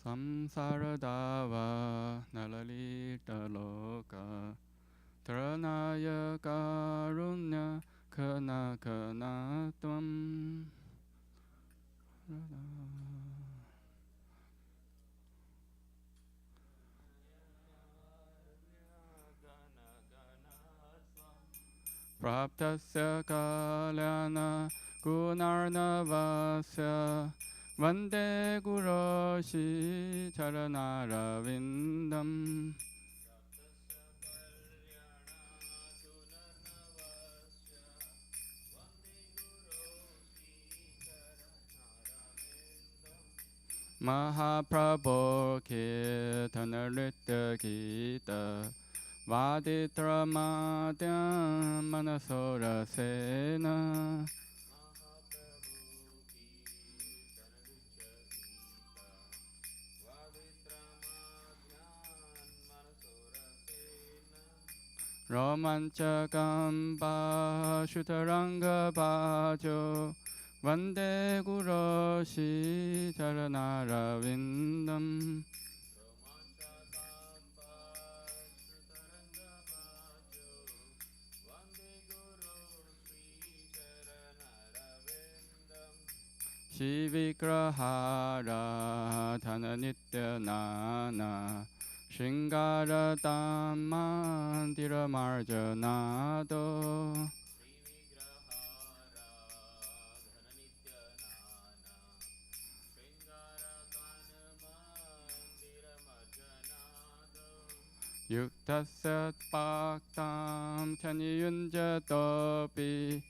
Samsaradava nalalita loka Taranaya karunya kana kana tvam Praptasya kalyana gunarnavasya Vande guroshi charanaravindaṁ Mahaprabho kirtanarita gita Vaditramadhyam manasora sena Romanchakam Shutaranga Bhajo Vande Guroshi Charanaravindaṁ Shivikrahara Dhananityanana Shringara Mandira Marjanado Yuktasat Bhaktam Chaniyunjatopi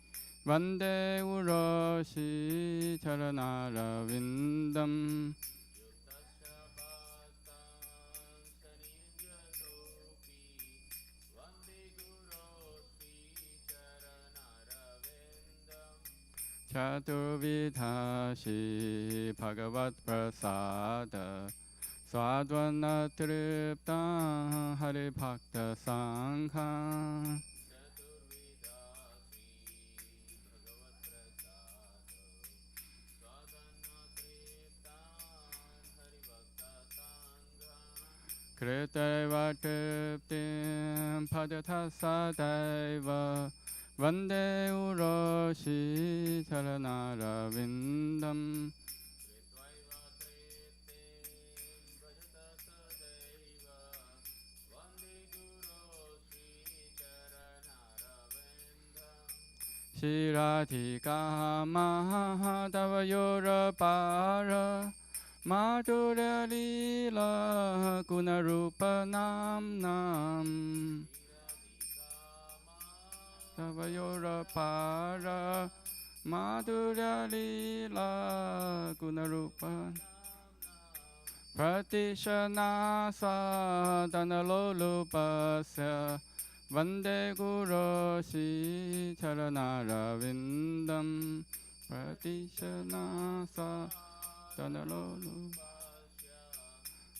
Vande Uroshi Charanaravindaṁ Chaturvidhashi Bhagavat Prasada Swadvanatripta Hari Bhakta Sangha Kritaiva Triptim Padatasadaiva Vande Uroshi Charanaravindaṁ Shiradhika Mahadava Yorapara Madhurya Lila Gunarupa Namnam Tavayora Para Madhurya Lila Gunarupa Pratishana Sadhana Lolupasya Vande Guroshi Charanaravindaṁ Pratishana Sadhana Lolupasya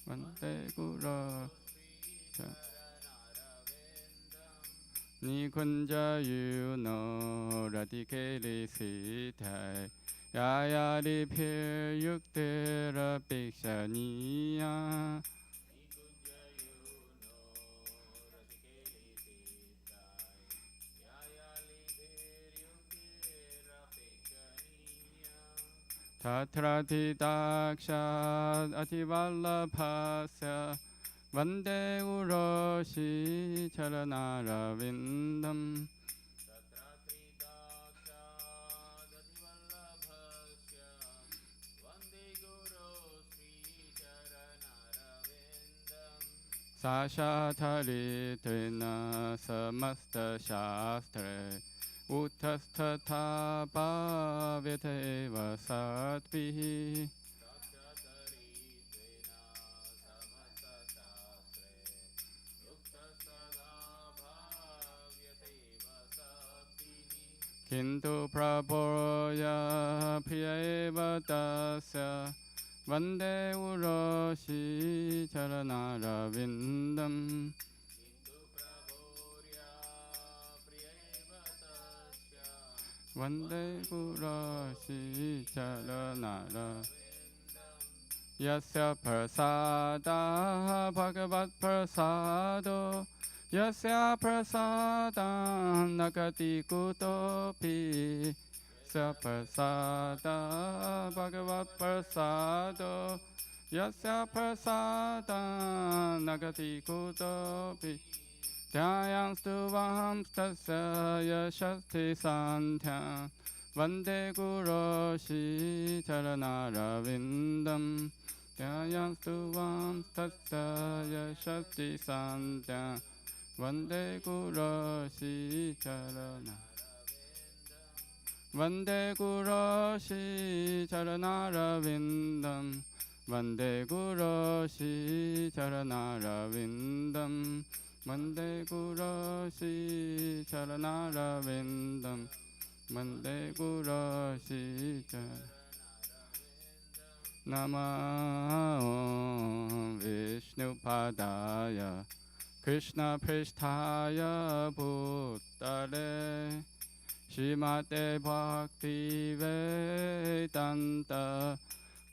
Vande Guroshi Nikunja yuno radikeli sitai Yaya lipir yuktira bhikshaniya Tatrati dakshat ativallabhasya Vande Uroshi Charanaravindaṁ Sashatharitena samasta shastre Uttasthatha bhavyateva satvihi Kintu praboya priyaeva tasya Vande Uroshi Charanaravindaṁ Vande Uroshi Charanaravindaṁ Yasya prasada bhagavat prasado Yasya prasada nagati kutopi Yasya prasada bhagavat prasado Yasya prasada nagati kutopi Dhyayam stuvam tasya yashasti santhyam Vande Guru Shri Charanaravindam Dhyayam stuvam tasya yashasti santhyam Vande Guru Shri Vande Guru Shri Charanaravindam Vande Guru Shri Charanaravindam Vande Guru Shri Charanaravindam Vande Guru Shri Namo Vishnu Padaya Krishna Pristhaya Bhutale Srimate Bhakti Vedanta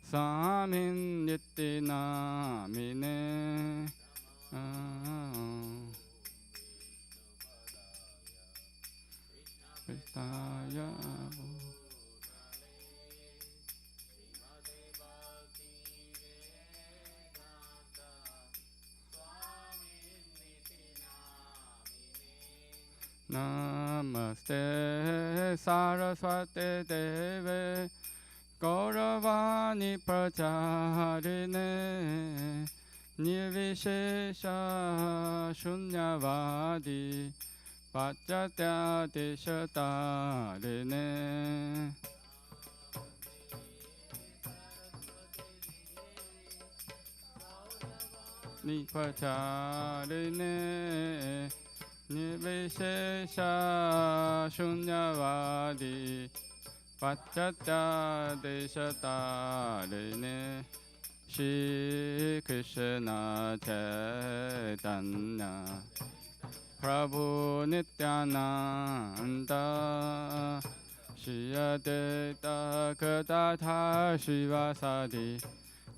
Swamin Niti Namine Pristhaya Namaste Saraswate Deve Gauravani Pracharine Nirvishesha Shunyavadi Pachatya Deshatarine Nipacharine Nirvishesha Shunyavadi Pachatya Deshatarine Shri Krishna Chaitanya Prabhu Nityananda Shri Advaita Gadadhar Shivasadi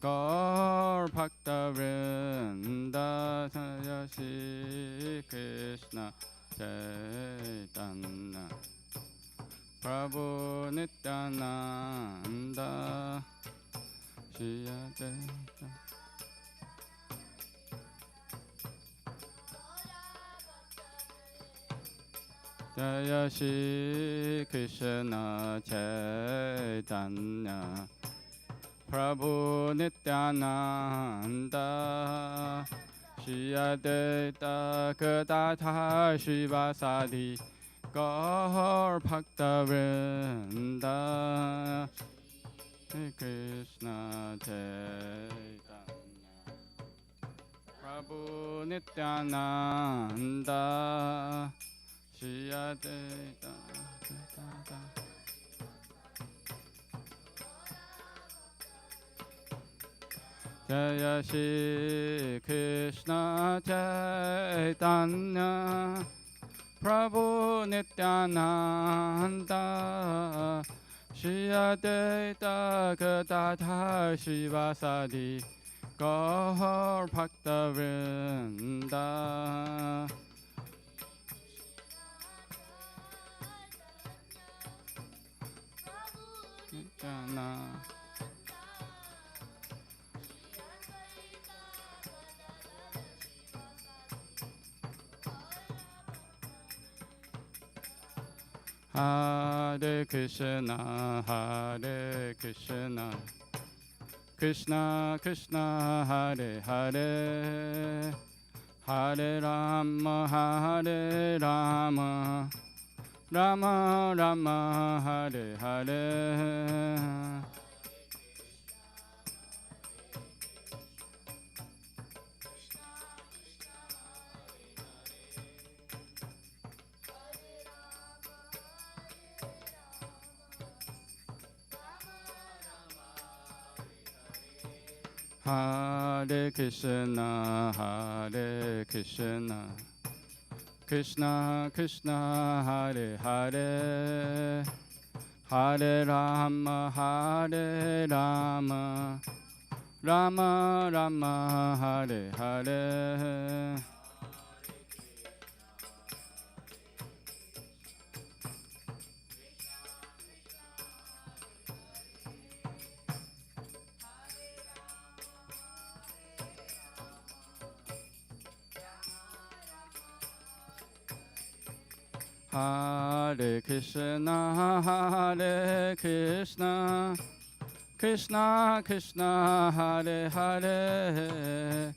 Gaur Bhakta Vrinda Shri Krishna Chaitanya Prabhu Nityananda Shri Advaita Jaya Shri Krishna Chaitanya Prabhu Nityananda Shri Advaita Gadadhar Shivasadi Gaur Bhakta Vrinda Shri Krishna Chaitanya Prabhu Nityananda Shri Advaita Jaya Shri Krishna Chaitanya Prabhu Nityananda Shri Advaita Gadadhar Shivasadi Gaur Bhakta Vrinda Nityananda Hare Krishna, Hare Krishna, Krishna Krishna, Hare Hare, Hare Rama, Hare Rama, Rama Rama, Hare Hare. Hare Krishna, Hare Krishna, Krishna Krishna, Hare Hare, Hare Rama, Hare Rama, Rama Rama Hare Hare. Hare Krishna, Hare Krishna, Krishna Krishna, Hare Hare,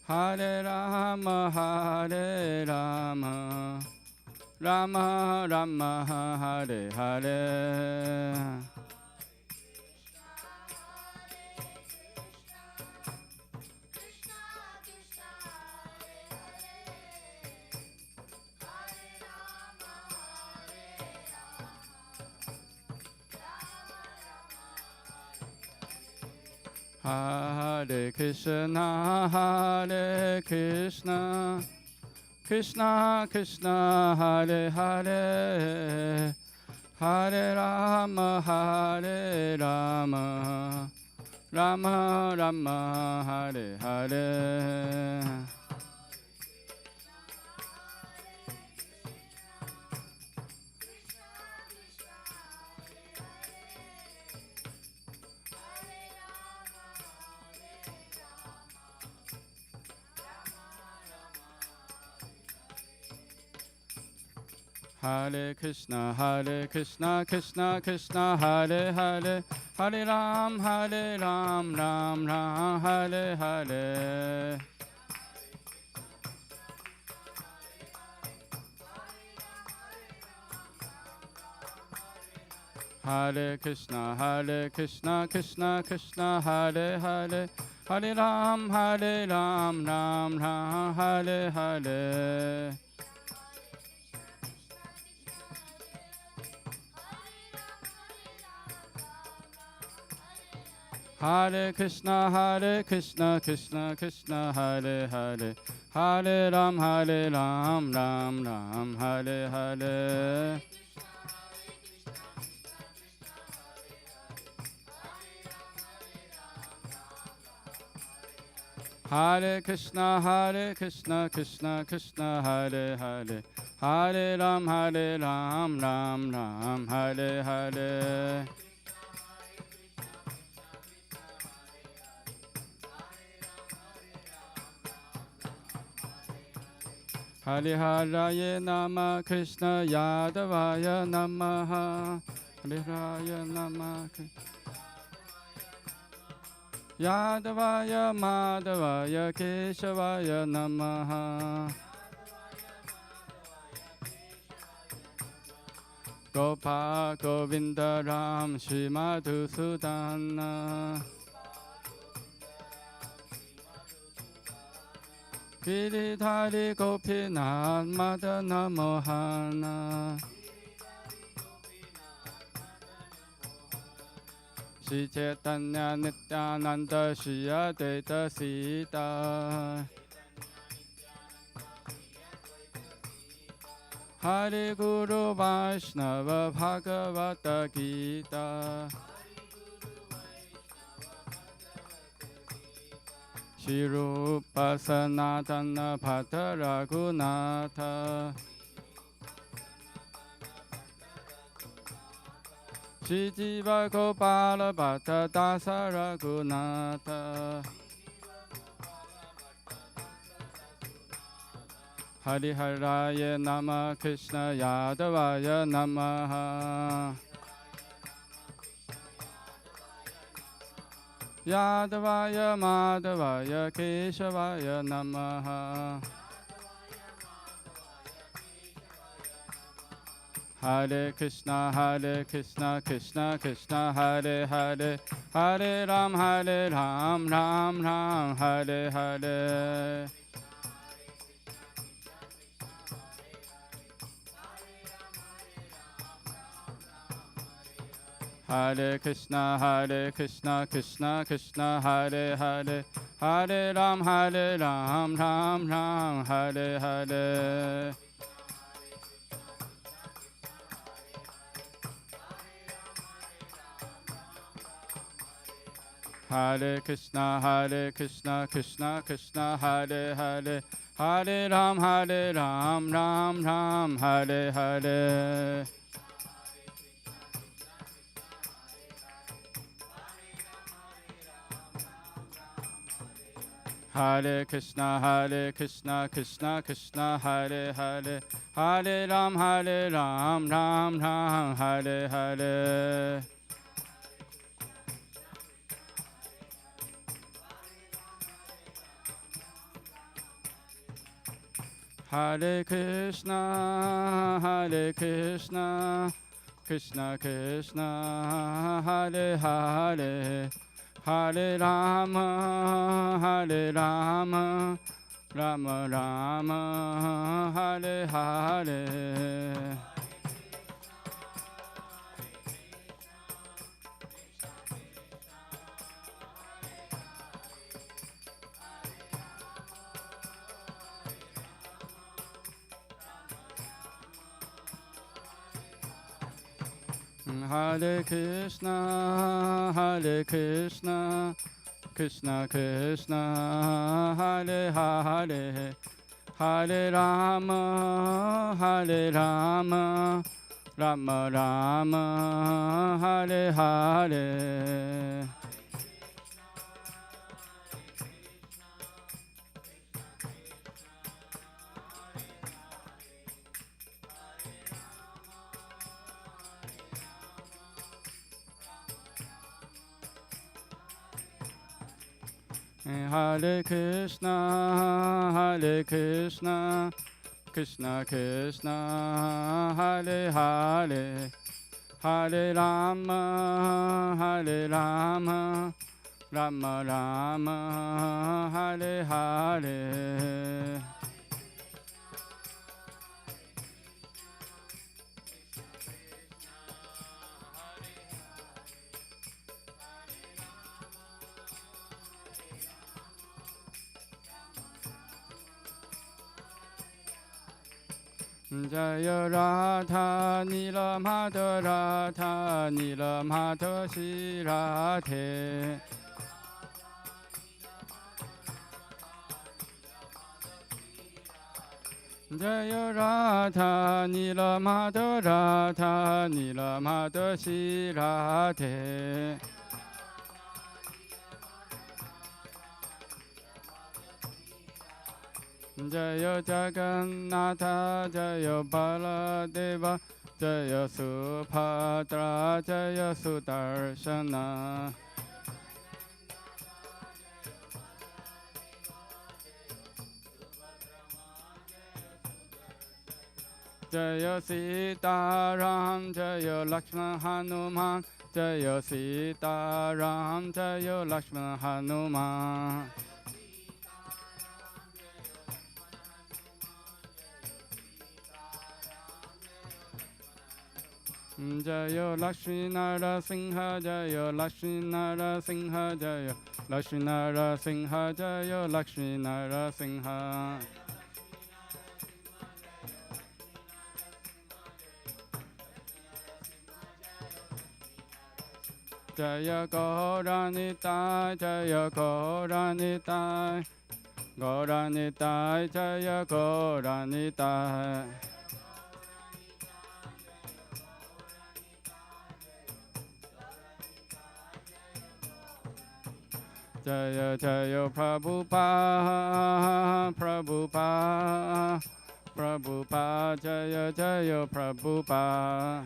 Hare Rama, Hare Rama, Rama Rama, Hare Hare. Hare Krishna, Hare Krishna, Krishna Krishna, Hare Hare, Hare Rama, Hare Rama, Rama Rama, Hare Hare. Hare Krishna, Krishna Krishna, Hare Hare, Hare Ram, Ram Ram, Hare Hare. Hare Krishna, Krishna Krishna, Hare Hare, Hare Ram, Ram Ram, Hare Hare. Hare Krishna, Krishna Krishna, Hare Hare, Hare Ram, Ram Ram, Hare Hare. Hare Krishna, Krishna Krishna, Hare Hare, Hare Ram, Ram Ram, Hare Hare. Hariharaya Nama Krishna Yadavaya Namaha. Hariharaya Nama Yadavaya Madhavaya Keshavaya Namaha. Gopa Govinda Ram Shri Madhusudana. Giridhari Gopinath Madana Mohana. Shri Chaitanya Nityananda Shri Advaita Sita. Hari Guru Vaishnava Bhagavata Gita. Shri Rupa Sanatana Bhatta Raghunatha. Shri Jiva Gopala Bhatta Dasa Raghunatha. Hariharaya Nama Krishna Yadavaya Namaha. Yadavaya Madhavaya Keshavaya Namaha. Hare Krishna, Krishna Krishna, Hare Hare, Hare Ram, Ram Ram, Hare Hare. Hare Krishna, Krishna Krishna, Hare Hare, Hare Ram, Ram Ram, Hare Hare. Hare Krishna, Krishna Krishna, Hare Hare, Hare Ram, Ram Ram, Hare Hare. Hare Krishna, Krishna Krishna, Hare Hare, Hare Ram, Ram Ram, Hare Hare. Hare Krishna, Krishna Krishna, Hare Hare, Hare Rama, Rama Rama, Hare Hare. Hare Krishna, Krishna Krishna, Hare Hare, Hare Rama, Rama Rama, Hare Hare. Hare Krishna, Krishna Krishna, Hare Hare, Hare Rama, Rama Rama, Hare Hare. Jaya Radha Nila Madhava Radha Nila Madhava Shri Radhe. Jaya Radha Nila Madhava Radha Nila Madhava Shri Radhe. Jaya Jagannatha, Jaya Baladeva, Jaya Subhadra, Jaya Sudarshana. Jaya Sitaram, Jaya Lakshmana Hanuman, Jaya Sitaram, Jaya Lakshmana Hanuman. Jaya Lakshmi Narasingha, Jaya Lakshmi Narasingha, Jaya Lakshmi Narasingha, Jaya Lakshmi Narasingha. Jaya Gauranitai, Jaya Gauranitai, Gauranitai, Jaya Gauranitai. Jaya Jaya Prabhupada, Prabhupada, Prabhupada, Jaya Jaya Prabhupada.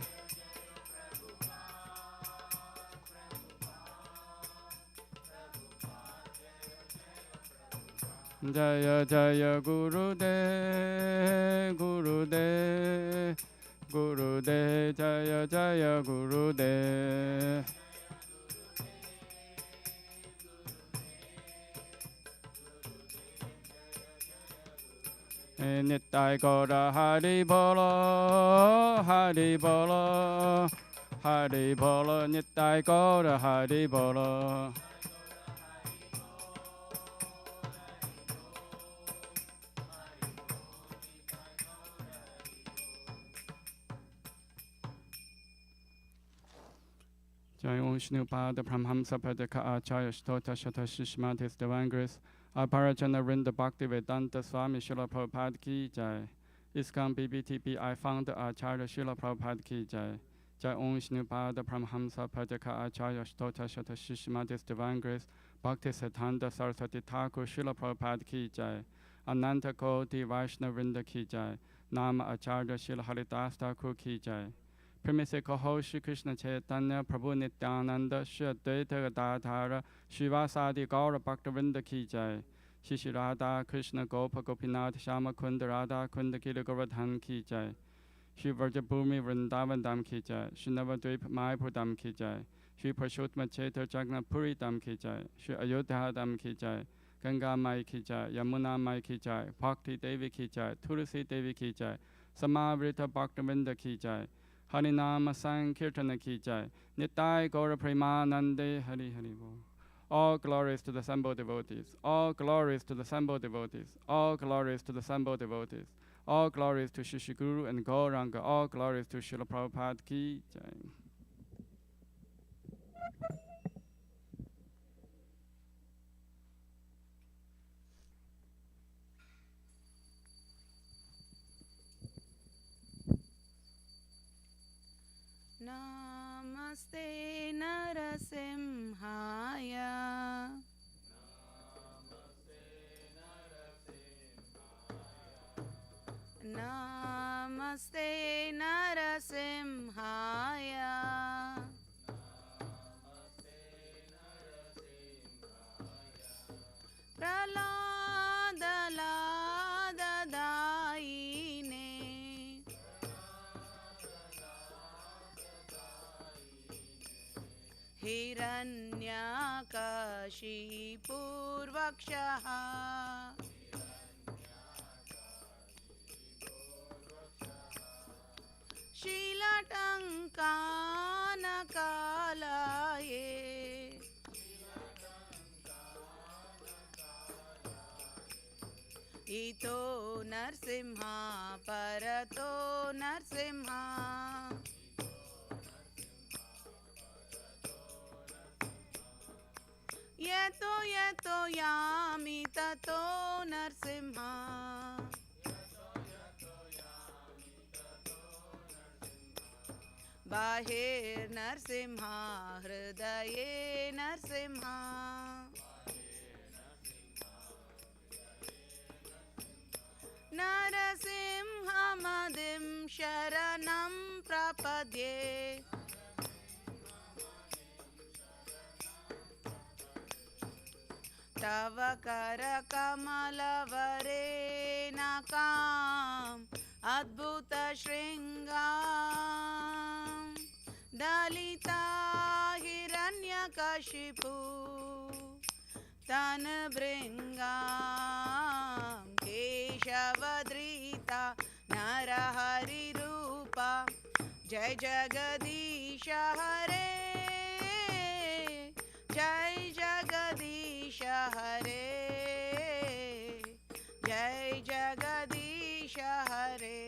Jaya Jaya Gurudev, Gurudev, Gurudev, Jaya Jaya Gurudev. Nittai Gaura Hari Bolo, Hari Bolo, Hari Bolo, Nittai Gaura Hari Bolo. Jai Om Shnupada Pramhamsa Padaka Acharya Stota Shata Shishmatis Divine Grace Aparajana Rinda Bhakti Vedanta Swami Srila Prabhupada Ki Jai ISKCON BBTP I found Acharya Srila Prabhupada Ki Jai Jai Om Shnupada Pramhamsa Padaka Acharya Stota Shata Shishmatis Divine Grace Bhakti Siddhanta Saraswati Thakur Srila Prabhupada Ki Jai Ananta Koti Vaishnava Vrinda Ki Jai Nama Acharya Srila Haridas Thakur Ki Jai Premise Kaho Shri Krishna Chaitanya Prabhu Nityananda Shri Advaita Gadadhara Shivasadi Gaura Bhaktavinda Ki Jai Shri Shri Radha Krishna Gopa Gopinath Shama Kunda Radha Kunda Kila Govardhan Ki Jai Shri Vrajabhumi Vrindavan Dham Ki Jai Shri Navadvip Mayapur Dham Ki Jai Shri Purushottam Chaitra Jagannath Puri Dham Ki Jai Shri Ayodhya Dham Ki Jai Ganga Mai Ki Jai Yamuna Mai Ki Jai Bhakti Devi Ki Jai Tulsi Devi Ki Jai Samavrita Bhaktavinda Ki Jai Harinama Sankirtana Ki Jai Nitai Gaura Premanande Hari Hari Bol. All glories to the assembled devotees. All glories to the assembled devotees. All glories to the assembled devotees. All glories to Shri Guru and Gauranga. All glories to Srila Prabhupada Ki Jai. Namaste Narasimhaya. Namaste Narasimhaya. Pralada Lada Daine. Hiranyakashipurvakshaha. Shilatankanakalaye. Ito Narsimha Parato Narsimha. Yeto yeto yami tato Narsimha. Bahir Narsimha Hridaye Narsimha. Narasimhamadim Sharanam Prapadye. Tava kara kamala varenakam adbhuta shringam dalita hiranyakashipu tanbringam keshavadrita narahari rupa jai jagadisha hare jai jagadisha hare jai jagadisha hare.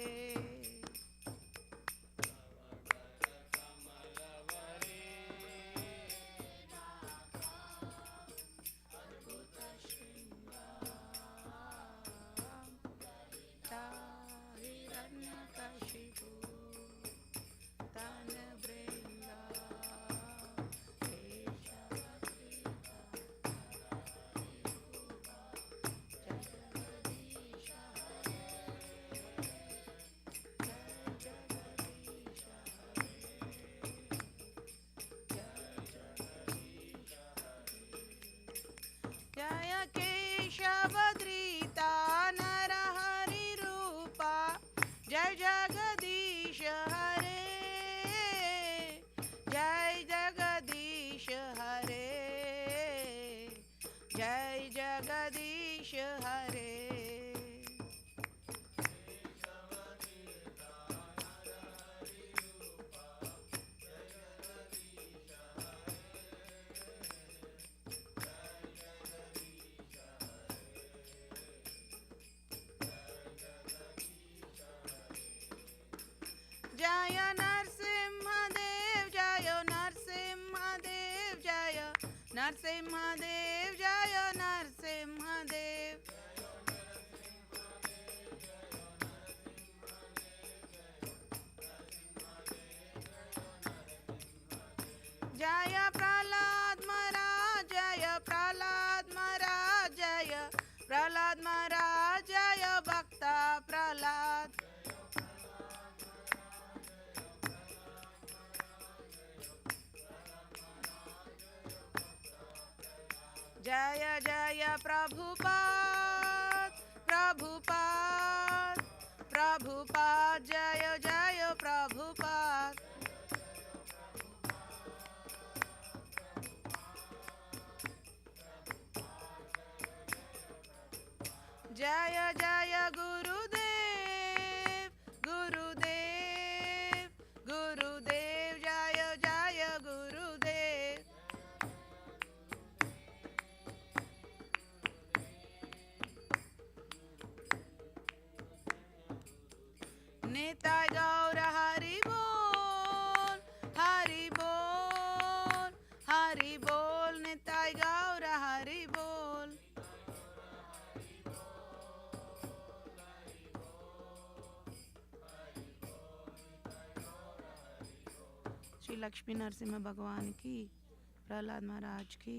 Jaya Keshavadrita Narahari Rupa Jai Jagadish Hare Jai Jagadish Hare Jai Jagadish Hare. Jaya Narsimha Dev, Jaya Narsimha Narasimhadeva जय नरसिंहदेव जय प्रहलाद महाराज जय प्रहलाद महाराज जय प्रहलाद महाराज जय भक्त प्रहलाद जय जय प्रभुपाद प्रभुपाद प्रभुपाद जय जय प्रभुपाद जय जय गुरुदेव गुरुदेव गुरुदेव जय जय गुरुदेव निताय गौर हरि बोल हरि बोल हरि बोल निताय गौर हरि बोल श्री लक्ष्मी नरसिंह भगवान की प्रहलाद महाराज की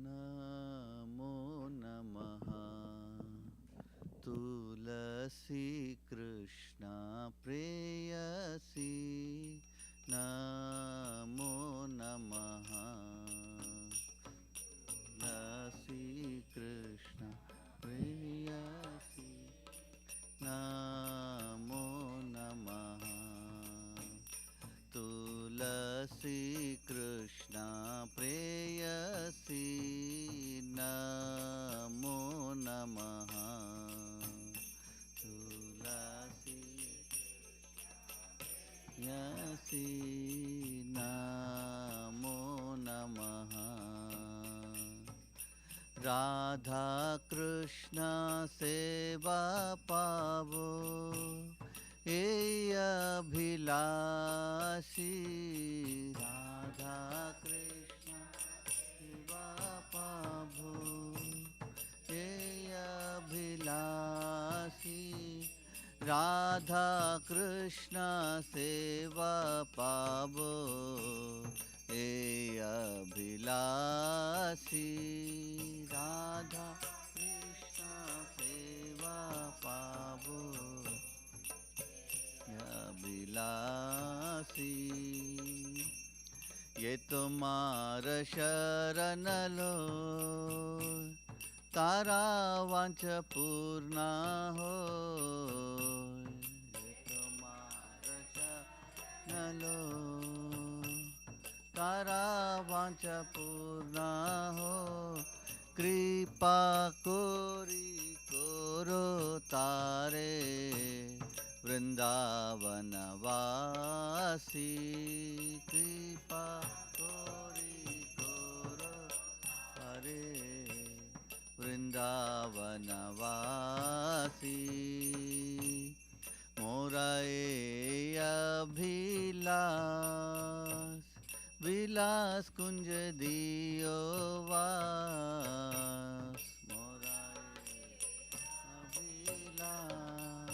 नमो नमः तुलसी कृष्णा प्रेयसी नमो नमः तुलसी कृष्णा प्रेयसी नमो नमः तुलसी कृष्णा प्रेयसी नमो नमः तुलसी यसी नमो नमः राधा कृष्ण सेवा पावो ए अभिलाषी राधा कृष्ण सेवा पावो ए अभिलाषी राधा कृष्ण सेवा पावो ए अभिलाषी राधा कृष्ण सेवा पावो अभिलाषी ये तुम्हार शरण लो तारा वांछ पूर्ण हो ये तुम्हार शरण लो तारा वांछ पूर्ण हो कृपा कोरी कोरो तारे वृंदावनवासी कृपा कोरी करो हरे वृंदावनवासी मोरा ये अभिलाष विलास कुंज दियो वास मोरा ये अभिलाष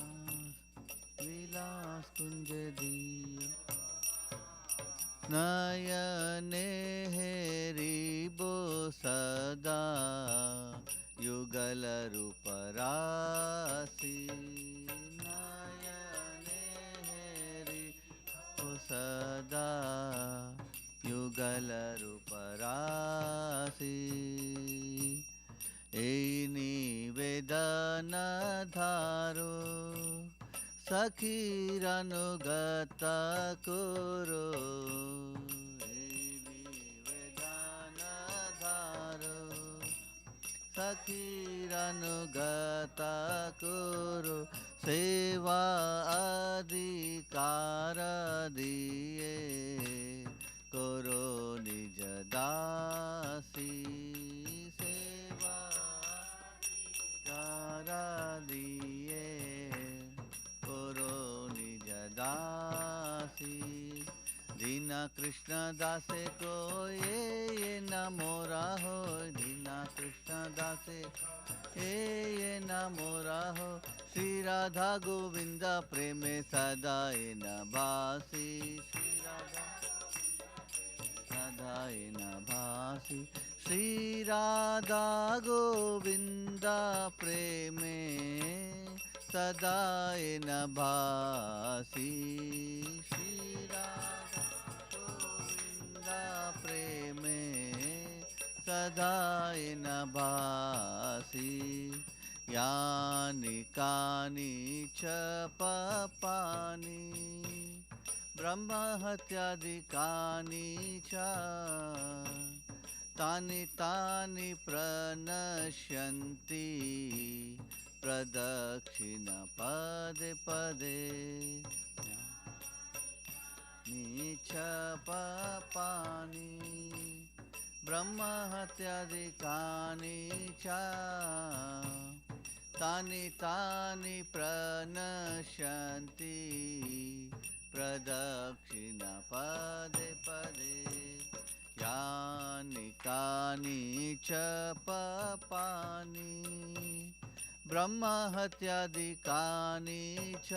विलास कुंज दियो नयने हेरिबो सदा युगल रूप राशि नयने हेरिबो सदा युगल रूप राशि ए निवेदन धारो सखीरनुगत कुरु निवेदन धारो सखीरनुगत कुरु सेवा अधिकार दिए करो निज दासी सेवा अधिकार दिए करो निज दासी दीना कृष्ण दासे को ये न मोरा हो दीना कृष्ण दासे ये न मोरा हो श्री राधा गोविंद प्रेमे सदा ये न भासी श्री राधा सदा ये न भासी श्री राधा गोविंद प्रेमे सदा ये न भासी श्री राधा गोविंद प्रेमे सदा ये न भासी यानि कानि च पापानि ब्रह्म हत्यादिकानि च तानि तानि प्रणश्यन्ति प्रदक्षिण पदे पदे नीच पापानि ब्रह्म हत्यादिकानि च तानि तानि प्रणश्यन्ति प्रदक्षिण पदे पदे यानि कानि च पापानि ब्रह्म हत्यादिकानि च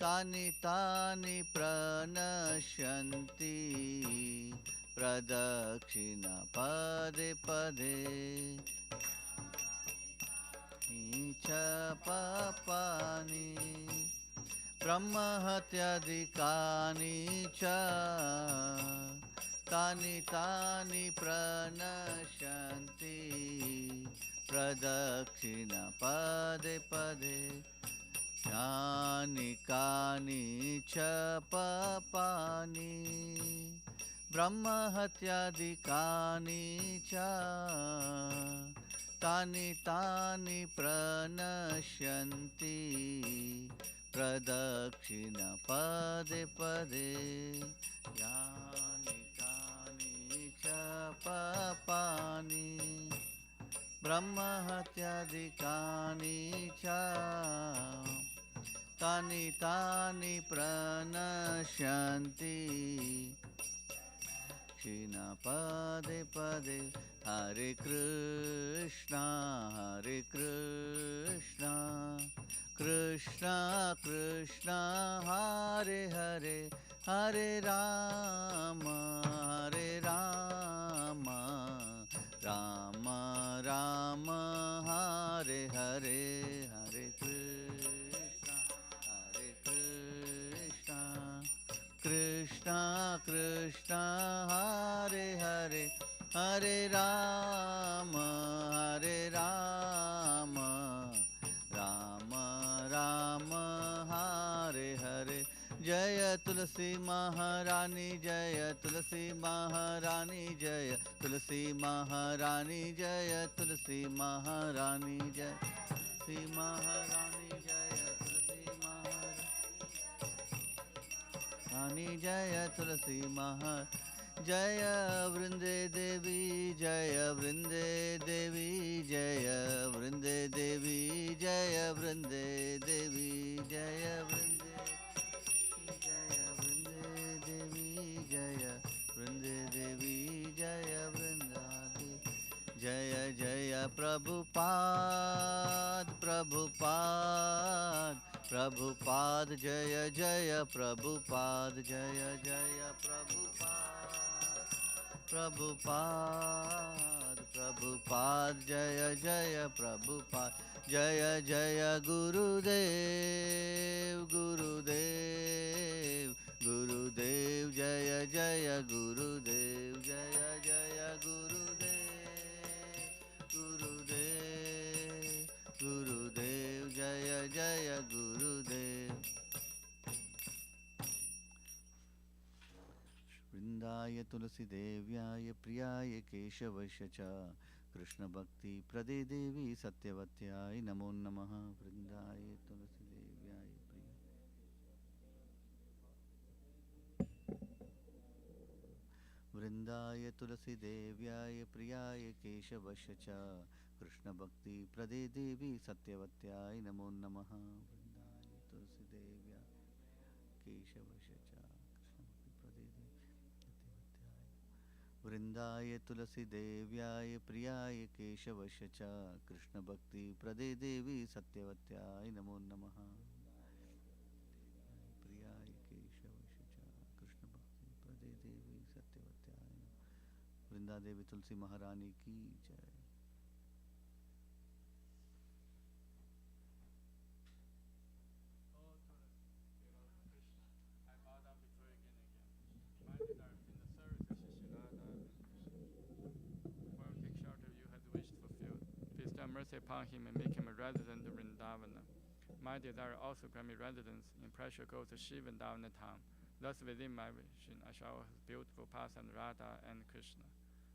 तानि तानि प्रणश्यन्ति प्रदक्षिण पदे पदे च पापानि ब्रह्म हत्यादिकानि च तानि तानि प्रणश्यन्ति प्रदक्षिण पदे पदे यानि कानि च पापानि ब्रह्म हत्यादिकानि च तानि तानि प्रणश्यन्ति प्रदक्षिण पदे पदे यानि कानि च पापानि ब्रह्म हत्यादिकानि च तानि तानि प्रणश्यन्ति क्षीण पदे पदे हरे कृष्णा कृष्णा कृष्णा हरे हरे हरे राम राम राम हरे हरे हरे कृष्णा कृष्णा कृष्णा हरे हरे हरे राम राम राम हरे हरे जय तुलसी महारानी जय तुलसी महारानी जय तुलसी महारानी जय तुलसी महारानी जय तुलसी महारानी जय तुलसी महारानी जय तुलसी महारानी जय वृंदे देवी जय वृंदे देवी जय वृंदे देवी जय वृंदे देवी जय वृंदे देवी जय वृंदे देवी जय वृंदादे जय जय प्रभुपाद प्रभुपाद प्रभुपाद जय जय प्रभुपाद जय जय प्रभुपाद प्रभुपाद प्रभुपाद जय जय प्रभुपाद जय जय गुरुदेव गुरुदेव गुरुदेव जय जय गुरुदेव जय जय गुरुदेव गुरुदेव गुरुदेव जय जय गुरुदेव वृंदाय तुलसी देव्याय प्रियाय केशवस्य च कृष्ण भक्ति प्रदे देवी सत्यवत्याय नमो नमः वृंदाय तुलसी देव्याय वृंदाय तुलसी देव्याय प्रियाय केशवस्य च कृष्ण भक्ति प्रदे देवी सत्यवत्याय नमो नमः वृंदाय तुलसी देव्याय केशवस्य च वृंदाय तुलसी देव्याय प्रियाय केशवस्य च कृष्ण भक्ति प्रदे देवी सत्यवत्याय नमो नमः प्रियाय केशवस्य च कृष्ण भक्ति प्रदे देवी सत्यवत्याय वृंदा देवी तुलसी महारानी की जय। Mercy upon him and make him a resident of Vrindavana. My desire also grant me residence in precious gold Shivandavana town. Thus within my vision I shall have beautiful paths and Radha and Krishna.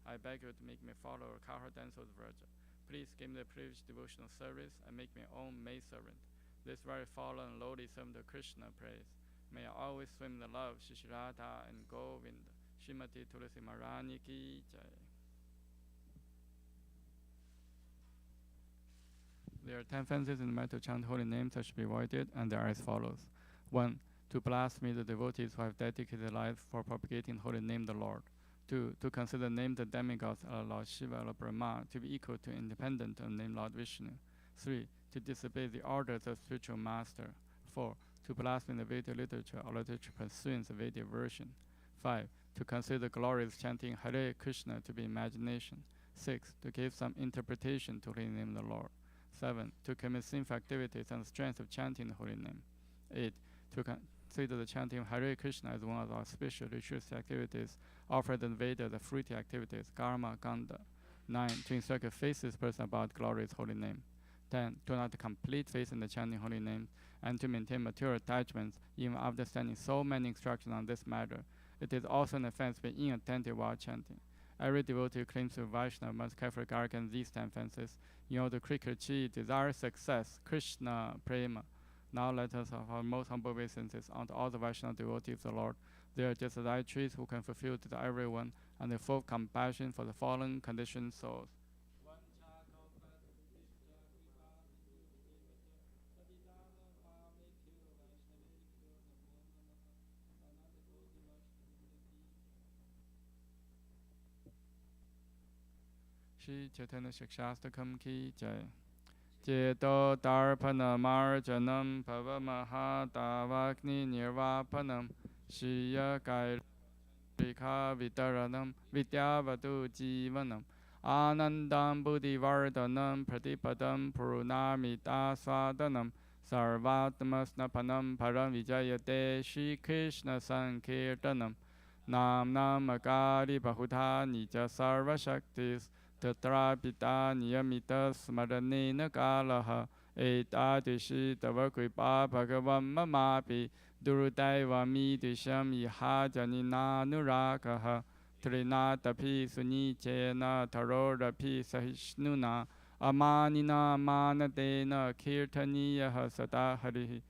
I beg you to make me follow Kahar Danso's Vraja. Please give me the privileged devotional service and make me own maidservant. This very fallen lowly servant of Krishna prays. May I always swim in the love of Shri Radha and Govinda. Srimati Tulasi Maharani ki jai. There are 10 fences in the matter to chant holy names that should be avoided, and they are as follows. 1. To blaspheme the devotees who have dedicated their lives for propagating holy name the Lord. 2. To consider the name the demigods Lord Shiva or Brahma to be equal to independent of the name Lord Vishnu. 3. To disobey the orders of spiritual master. 4. To blaspheme the Vedic literature or literature pursuing the Vedic version. 5. To consider glorious chanting Hare Krishna to be imagination. 6. To give some interpretation to holy name the Lord. 7. To commit sinful activities and the strength of chanting the holy name. 8. To consider the chanting of Hare Krishna as one of our special religious activities offered in Veda, the fruity activities, karma, ganda. 9. To instruct a faithless person about glorious holy name. 10. To not complete faith in the chanting holy name and to maintain material attachments even after standing so many instructions on this matter. It is also an offense to be inattentive while chanting. Every devotee who claims to Vaishnava must carefully guard against these 10 offenses in order to quickly achieve desired success, Krishna Prema. Now let us have our most humble obeisances unto all the Vaishnava devotees of the Lord. They are just as trees who can fulfill to everyone and they full compassion for the fallen conditioned souls. Shri Chaitanya Shikshastakam ki jai. Jeto Darpana Marjanam Pavamaha Davagni Nirvapanam Shriya Kairika Vitaranam Vidyavadu Jivanam Anandam Buddhivardhanam Pratipadam Purnamita Swadanam Sarvatmasnapanam Param Vijayate Shri Krishna Sankirtanam Nam Namakari Bahuta Nija Sarva Shaktis Tatra pita niyamita smaranena kalaha etadishi tava kripa bhagavam mamapi durudaiva disham iha janina nurakaha trinatapi sunichena tarorapi sahishnuna amanina manadena kirtaniyaha sata harihi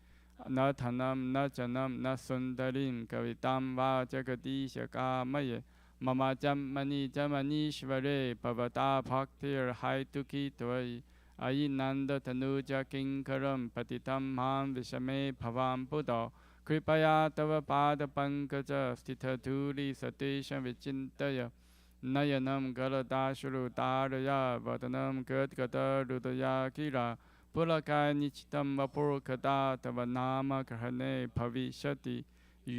न धनं न जनं न सुन्दरीं कवितां वा जगदीशकामये मम जन्मनि जमनीश्वरे भवता भक्तिर्हैतुकी त्वयि अयि नन्दतनुज किङ्करं पतितं मां विषमे भवां बुधौ कृपया तव पादपङ्कज स्थितधूलिसतेशं विचिन्तय नयनं गलदाश्रुतारया वदनं गद्गदहृदया गिरा पुलकानिचितं वपुर्कदा तव नाम ग्रहणे भविष्यति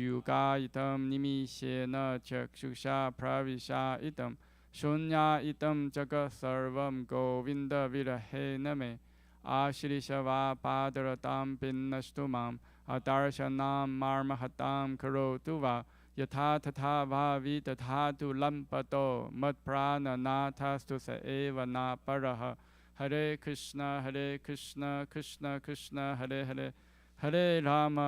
युगायितं निमिषेण चक्षुषा प्रविशा इदं शून्या इदं जगत् सर्वं गोविन्दविरहेण मे आश्लिष वा पादरतां पिन्नस्तु माम् अदर्शनां मार्महतां करोतु वा यथा तथा भावि तथातु लम्पतो मत्प्राणनाथस्तु स एव न परः हरे कृष्ण कृष्ण कृष्ण हरे हरे हरे राम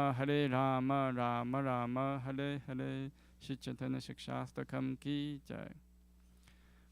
राम राम हरे हरे श्री चैतन्य शिक्षास्तकम की जय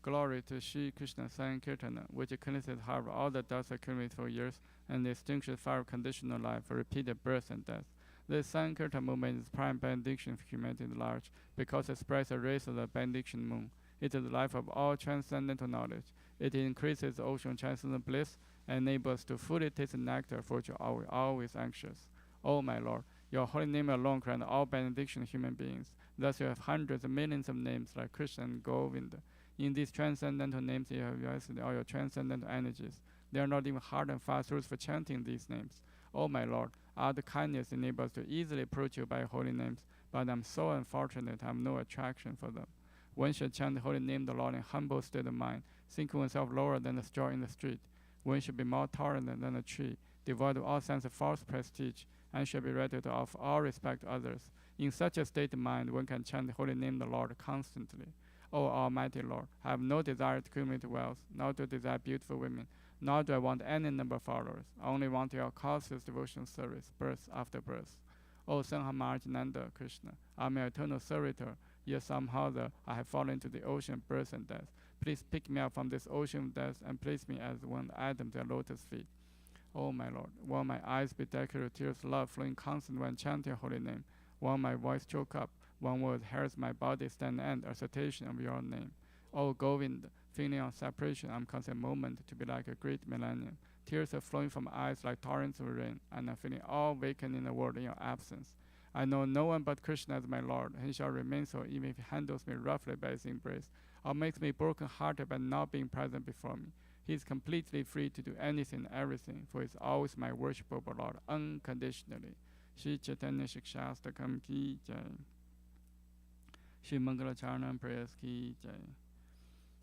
Glory to Sri Krishna Sankirtana, which cleanses heart of all the dust accumulated for years and extinguishes fire of conditional life for repeated birth and death. This Sankirtan movement is prime benediction for humanity at large because it spreads the rays of the benediction moon. It is the life of all transcendental knowledge. It increases the ocean transcendental bliss and enables us to fully taste the nectar for which we are always anxious. O my Lord, your holy name alone grants all benediction of human beings. Thus you have hundreds of millions of names like Krishna and Govinda. In these transcendental names, you have invested all your transcendental energies. There are not even hard and fast rules for chanting these names. Oh my Lord, all the kindness enables us to easily approach you by holy names, but I'm so unfortunate I have no attraction for them. One should chant the holy name of the Lord in humble state of mind, thinking oneself lower than the straw in the street. One should be more tolerant than a tree, devoid of all sense of false prestige, and should be ready to offer all respect to others. In such a state of mind, one can chant the holy name of the Lord constantly. O Almighty Lord, I have no desire to accumulate wealth, nor to desire beautiful women, nor do I want any number of followers. I only want your causeless devotional service, birth after birth. O Sanhamarjananda Krishna, I am your eternal servitor, yet somehow I have fallen into the ocean of birth and death. Please pick me up from this ocean of death and place me as one atom to your lotus feet. O my Lord, while my eyes bedecked with tears of love flowing constantly when chanting your holy name, while my voice choke up, one word hurts my body stand and a citation of your name. O Govinda, feeling of separation, I'm constant moment to be like a great millennium. Tears are flowing from my eyes like torrents of rain, and I'm feeling all vacant in the world in your absence. I know no one but Krishna as my Lord, and he shall remain so even if he handles me roughly by his embrace, or makes me broken-hearted by not being present before me. He is completely free to do anything and everything, for he is always my worshipable Lord, unconditionally. Shri Chaitanya Shikshastakam ki jai. Shri Mangala Aarti prayers ki jai.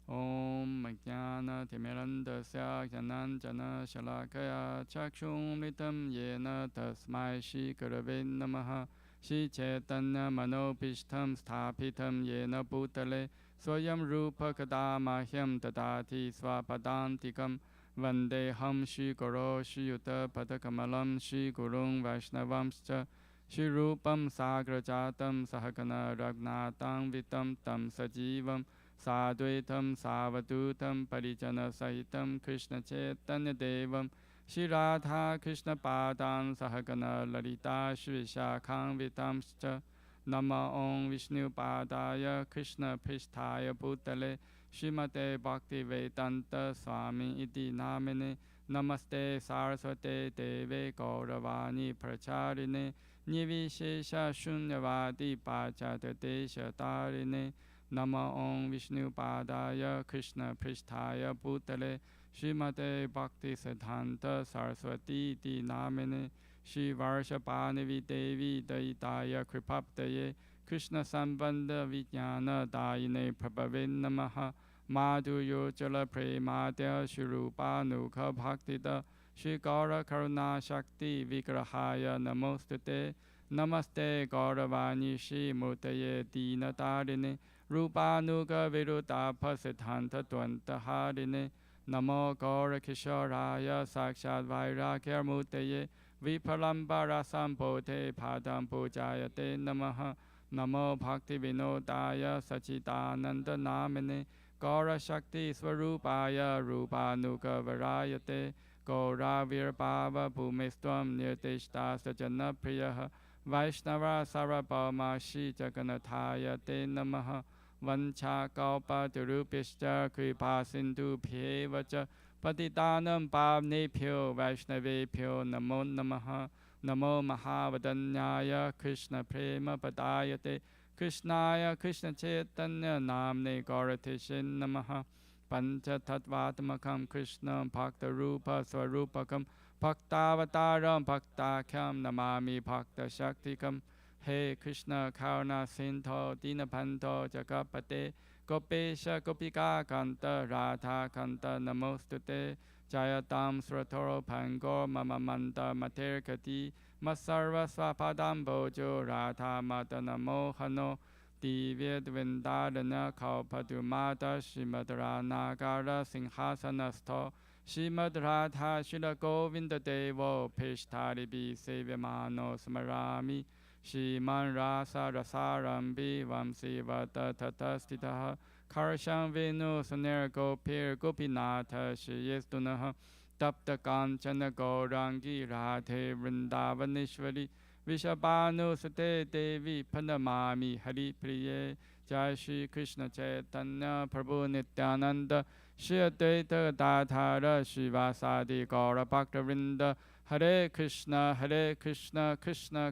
Om Jnana Timirandasya Jnananjana Shalakaya Chakshumritam Yena Tasmai Shri Gurave Namaha Shri Chaitanya Manopishtam Sthapitam Yena Bhutale Swayam Rupa Kadamahyam Dadati Swapadantikam Vandeham Shri Guru Shri Yuta Padakamalam Shri Gurung Vaishnavamscha Shri Rupam Sagrajatam Sahagana Ragnatam Vitam Tam Sajivam Sadvaitam Savadutam Parijana Sahitam Krishna Chaitanya Devam Shri Radha Krishna Padan Sahagana Lalita Shri Shakham Vitamscha Nama Om Vishnu Padaya Krishna Pristhaya Bhutale Srimate Bhakti Vedanta Swami Iti Namine Namaste Saraswate Deve Gauravani Pracharine Nivishesha Shunyavadi Pachata Desha Tarine Nama Om Vishnu Padaya Krishna Pristhaya Bhutale Srimate Bhakti Siddhanta Saraswati Ti Namine Shri Varshapanivi Devi Daitaya Kripaptaye Krishna Sambandha Vijnana Dayine Prabhave Namaha Madhuryo Jala Premadya Shri Rupa Nukha Bhaktida Shri Gaura Karuna Shakti Vigrahaya Namostate Namaste Gauravani Shri Murtaye Dina Tarine Rupanuga Viruddha Pasiddhanta Dvanta Harine Namo Gaura Kishoraya Sakshat Vairagya Murtaye Vipalambara Sambote Padam Pujayate Namaha Namo Bhakti Vinodaya Sachidananda Namine Gaura Shakti Swarupaya Rupanuga Varayate Gauravirbhava Bhumistvam Nirtishta Sajana Priyaha Vaishnava Sarabhamashi Jaganathaya Te Namaha Vancha Kalpa Turupishta Kripa Sindhu Bhyevacha Patitanam Pavnebhyo Vaishnavebhyo Namo Namaha Namo Mahavadanyaya Krishna Prema Padayate Krishnaya Krishna Chaitanya Namne Gauratishin Namaha Pancha Tattvatmakam Krishna Bhakta Rupa Swarupakam Bhaktavataram Bhaktakyam Namami Bhakta Shaktikam He Krishna Karuna Sindho Dinapanto Jagapate Gopesha Gopika Kanta Radha Kanta Namostute Jayatam Sratoro Pangor Mama Manta Materkati Masarva Swapadam Bojo Radha Madana Mohano Divya Dvindadana Kalpadumata Shimadra Nagara Singhasanasto Shimad Radha Shila Govinda Devo Peshtari Bi Sevamano Smarami Shiman Rasa Rasarambi Vamsi Vata Tatastitaha Karsham Venu Saner Gopir Gopinatha Shiyestunaha Tapta Kanchana Gaurangi Radhe Vrindavanishwari Vishabhanu Sate Devi Panamami Hari Priye Jai Shri Krishna Chaitanya Prabhu Nityananda Shri Advaita Gadadhara Shivasadi Gaura Bhaktavinda Hare Krishna Krishna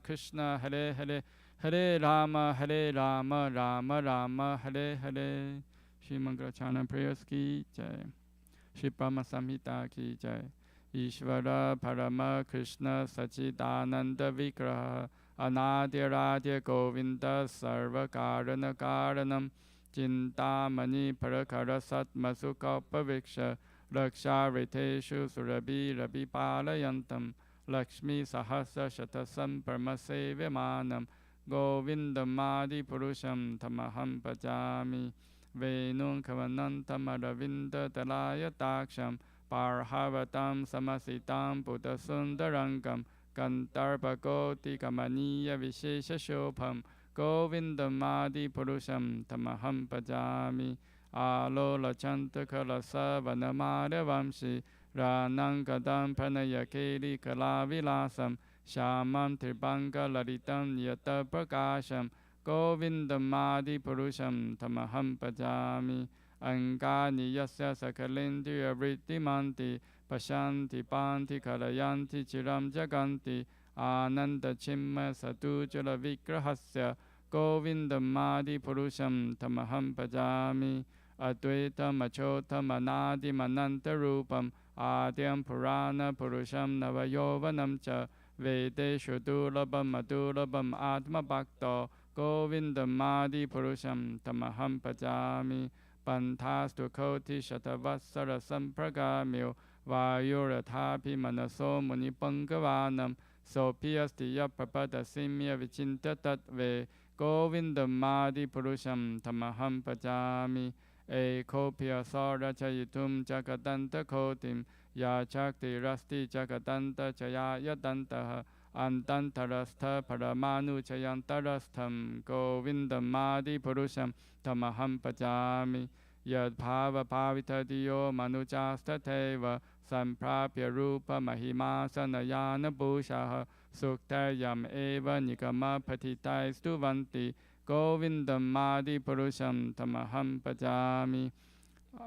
Krishna Hare Hare Hare Rama Rama Rama Hare Hare Shri Mangalacharna Prayers Ki Jai Shri Brahma Samhita Ki Jai Ishvara Parama Krishna Sachidananda Vigraha Anadirādhya Govinda Sarva Karana Karanam Chintamani Parakara Satmasukalpaviksha Rakshariteshu Surabhi Rabi Palayantam Lakshmi Sahasra Shatasam Parmasevimanam Govindam Adi Purusham Tamaham Pajami Venun Kavanantam Aravinda Talaya Taksham Parhavatam Samasitam Buddha Sundarangam Kantarpagoti Kamaniya Vishesha Shobham Govindam Adi Purusham Tamaham Pajami Alola Chantakalasa Vanamada Vamshi Ranangadam Pranayakeli Kalavilasam Shamam Tribanga Lalitam Yata Prakasham Govindam Adi Purusham Tamaham Pajami Angani Yasya Sakalindriya Vrittimanti Pashanti Panti Kalayanti Chiram Jaganti Ananda Chimma Satujala Vigrahasya Govindam Adi Purusham Tamaham Pajami Advaitam Achotam Anadi Mananta Rupam Adyam Purana Purusham Navayovanam Cha Vedeshu Durlabam Adurlabam Atma Bhakto Govindam Adi Purusham Tamaham Pajami Pantastu Koti Shatavassara Sampragamyo Vayuratapi Manaso Munipangavaanam Sopiastiya Papada Simya Vichinta Tatve Govindam Adi Purusham Tamaham Pajami Ekopya Sora Chayitum Jakadanta Kotim Ya Chakti Rasti Jakadanta Chaya Yadantaha Antantarastha Paramanu Chayantarastham Govindam Adi Purusham Tamaham Pajami Yad Bhava Pavita Diyo Manujastateva Samprapya Rupa Mahima Sanayana Bhushaha Suktayam Eva Nikama Patitai Stuvanti Govindam Adi Purusham Tamaham Pajami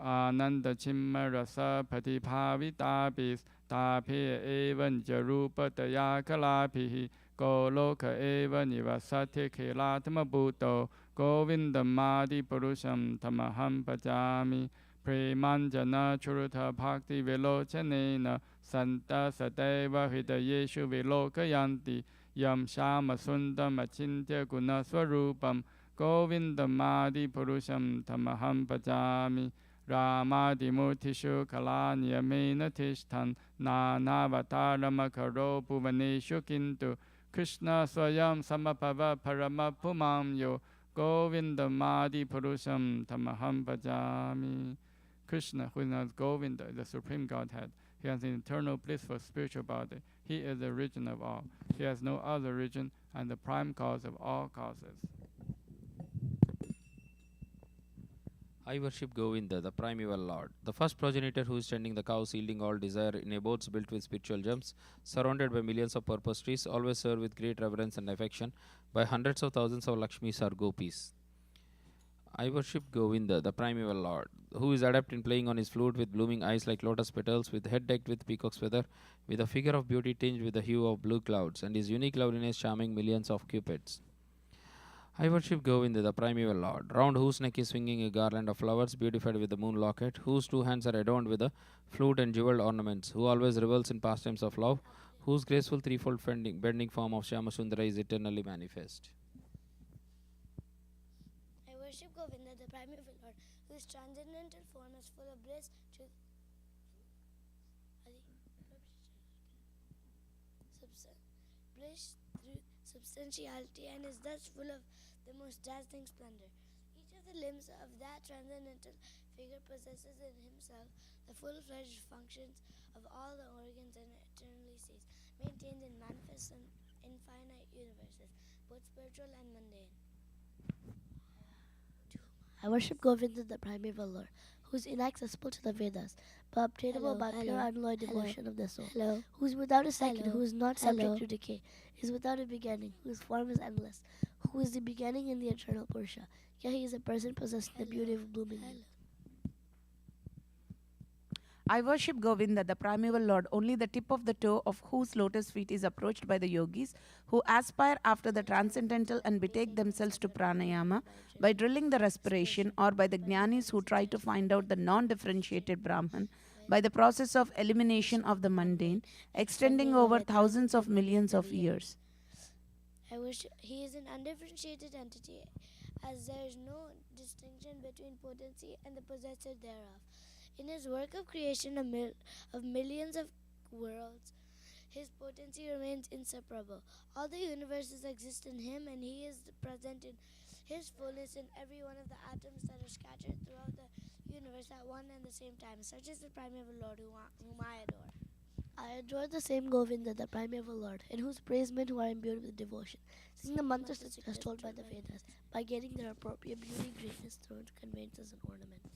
Ananda Chimma Rasa Patipavitapis Tape Eva Jarupa Tayakalapihi Goloka Eva Nivasati Kilatma Bhuto Govindam Adi Purusham Tamaham Pajami Premanjana Churuta Bhakti Velochanena Santa Sadeva Hidayeshu Velokayanti Yam Shama Sundam Achintya Guna Swarupam Govindam Adi Purusham Tamaham Pajami Ramadi Murtishu Kalaniyamena Tishtan Nanavataram Karo Bhuvaneshu Kintu Krishna Swayam Samapava Paramapumam Yo Govindam Adi Purusham Tamaham Bhajami. Krishna, who is not Govinda, the Supreme Godhead, he has an eternal blissful spiritual body. He is the origin of all. He has no other origin and the prime cause of all causes. I worship Govinda, the primeval lord, the first progenitor who is tending the cows, yielding all desire in abodes built with spiritual gems, surrounded by millions of purpose trees, always served with great reverence and affection by hundreds of thousands of Lakshmis or gopis. I worship Govinda, the primeval lord, who is adept in playing on his flute with blooming eyes like lotus petals, with head decked with peacock's feather, with a figure of beauty tinged with the hue of blue clouds, and his unique loveliness charming millions of cupids. I worship Govinda, the primeval lord, round whose neck is swinging a garland of flowers beautified with the moon locket, whose two hands are adorned with the flute and jeweled ornaments, who always revels in pastimes of love, whose graceful threefold bending form of Shyamasundara is eternally manifest. I worship Govinda, the primeval lord, whose transcendental form is full of bliss, truth, substantiality, and is thus full of the most dazzling splendor. Each of the limbs of that transcendental figure possesses in himself the full-fledged functions of all the organs and eternally sees, maintained and manifest in infinite universes, both spiritual and mundane. I worship Govinda, the primeval lord, who is inaccessible to the Vedas, but obtainable by pure unalloyed devotion of the soul, who is without a second, who is not subject to decay, is without a beginning, whose form is endless, who is the beginning in the eternal Purusha. Yet he is a person possessing the beauty of blooming youth. I worship Govinda, the primeval lord, only the tip of the toe of whose lotus feet is approached by the yogis who aspire after the transcendental and betake themselves to pranayama by drilling the respiration, or by the jnanis who try to find out the non-differentiated Brahman by the process of elimination of the mundane, extending over thousands of millions of years. I worship. He is an undifferentiated entity, as there is no distinction between potency and the possessor thereof. In his work of creation of millions of worlds, his potency remains inseparable. All the universes exist in him, and he is present in his fullness in every one of the atoms that are scattered throughout the universe at one and the same time. Such is the primeval Lord whom I adore. I adore the same Govinda, the primeval lord, in whose praise men who are imbued with devotion sing the mantras as told by the Vedas, by getting their appropriate beauty, greatness, thrown to conveyances and ornaments.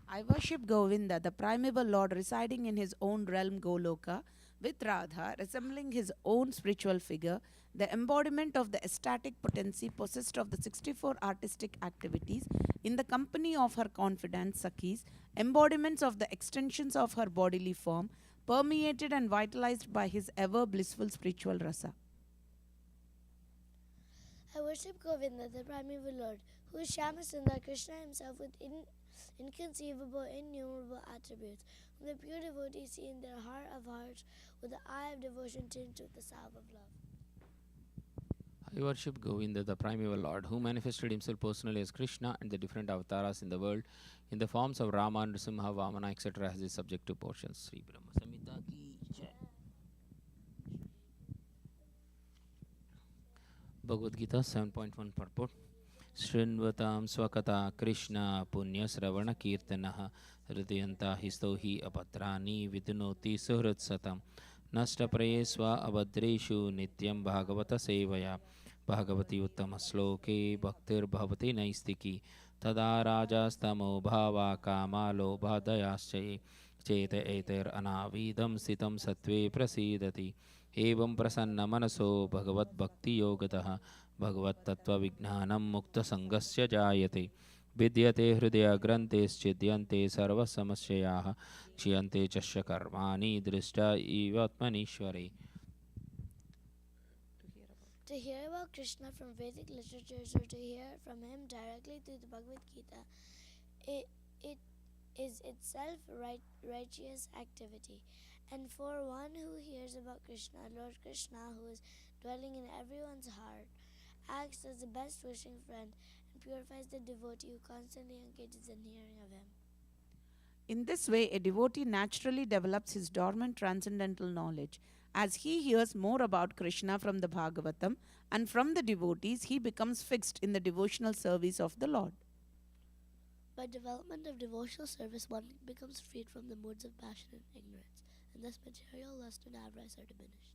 I worship Govinda, the primeval lord residing in his own realm Goloka, with Radha resembling his own spiritual figure, the embodiment of the ecstatic potency possessed of the 64 artistic activities, in the company of her confidant Sakhis, embodiments of the extensions of her bodily form, permeated and vitalized by his ever blissful spiritual rasa. I worship Govinda, the primeval Lord, who is Shyamasundar, Krishna himself, with inconceivable, innumerable attributes, whom the pure devotees see in their heart of hearts, with the eye of devotion tinged with the salve of love. I worship Govinda, the primeval lord, who manifested himself personally as Krishna and the different avatars in the world in the forms of Rama, Nrsimha, Vamana, etc. as his subjective portions. Sri Brahma Samhita ki jai. Bhagavad Gita 7.1 purport. Shrinvatam swakata Krishna punya sravana kirtanaha hridayanta histo hi apatrani vidunoti suhrit satam nashtapraye swa abhadreshu nityam bhagavata sevaya bhagavati uttama sloke bhaktir bhavati naistiki tada rajastamo bhava kama lobha dayaschaye cheta eter anavidam sitam satve prasidati evam prasanna manaso bhagavat bhakti yogatah भगवत तत्व विज्ञानम मुक्त संगस्य जायते विद्यते हृदय ग्रंथेश्चिद्यन्ते सर्वसमस्याः क्षीयन्ते च कर्माणि दृष्टा इवात्मनीश्वरे. To hear about Krishna from Vedic literatures, or to hear from him directly through the Bhagavad Gita, it is itself righteous activity. And for one who hears about Krishna, Lord Krishna, who is dwelling in everyone's heart, acts as the best wishing friend and purifies the devotee who constantly engages in hearing of him. In this way, a devotee naturally develops his dormant transcendental knowledge. As he hears more about Krishna from the Bhagavatam and from the devotees, he becomes fixed in the devotional service of the Lord. By development of devotional service, one becomes freed from the moods of passion and ignorance, and thus material lust and avarice are diminished.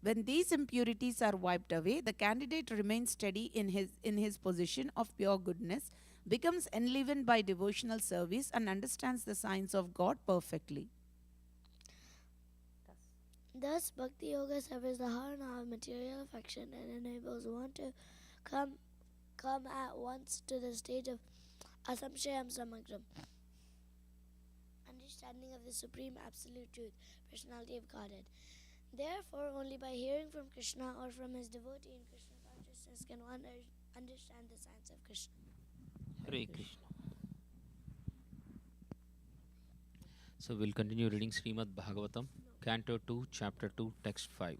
When these impurities are wiped away, the candidate remains steady in his position of pure goodness, becomes enlivened by devotional service, and understands the signs of God perfectly. Thus, Bhakti Yoga severs the heart of material affection and enables one to come at once to the stage of asamshayam samagram, understanding of the supreme absolute truth, personality of Godhead. Therefore, only by hearing from Krishna or from his devotee in Krishna consciousness can one understand the science of Krishna. Hare Krishna. So we'll continue reading Srimad Bhagavatam, Canto 2, Chapter 2, Text 5.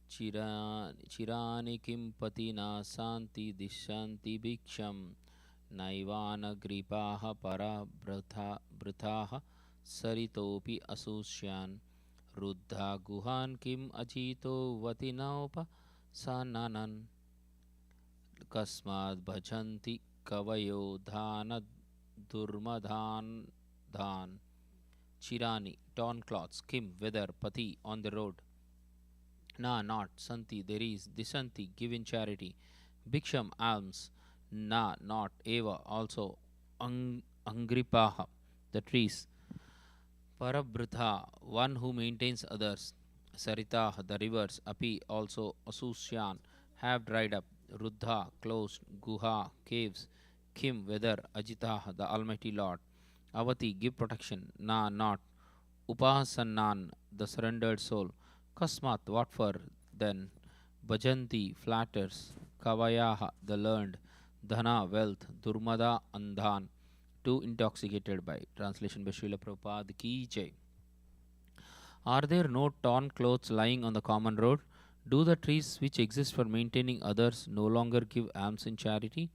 Chirani kim patina santi dishanti bhiksham naivana gripaha para bruthaha saritopi asusyan ruddha guhan kim ajito vatinaupa sananan kasmad bhajanti kavayo dhana durmadhan dhan. Chirani, torn cloths, kim, weather, pati, on the road. Na, not, santi, there is, disanti, give in charity. Bhiksham, alms. Na, not, eva, also. Angripaha, the trees. Parabhrutha, one who maintains others. Sarita, the rivers. Api, also. Asusyan, have dried up. Ruddha, closed. Guha, caves. Kim, weather. Ajita, the Almighty Lord. Avati, give protection. Na, not. Upasanan, the surrendered soul. Kasmat, what for? Then. Bhajanti, flatters. Kavayaha, the learned. Dhana, wealth. Durmada, andhan, too intoxicated by. Translation by Srila Prabhupada ki jai. Are there no torn clothes lying on the common road? Do the trees which exist for maintaining others no longer give alms in charity?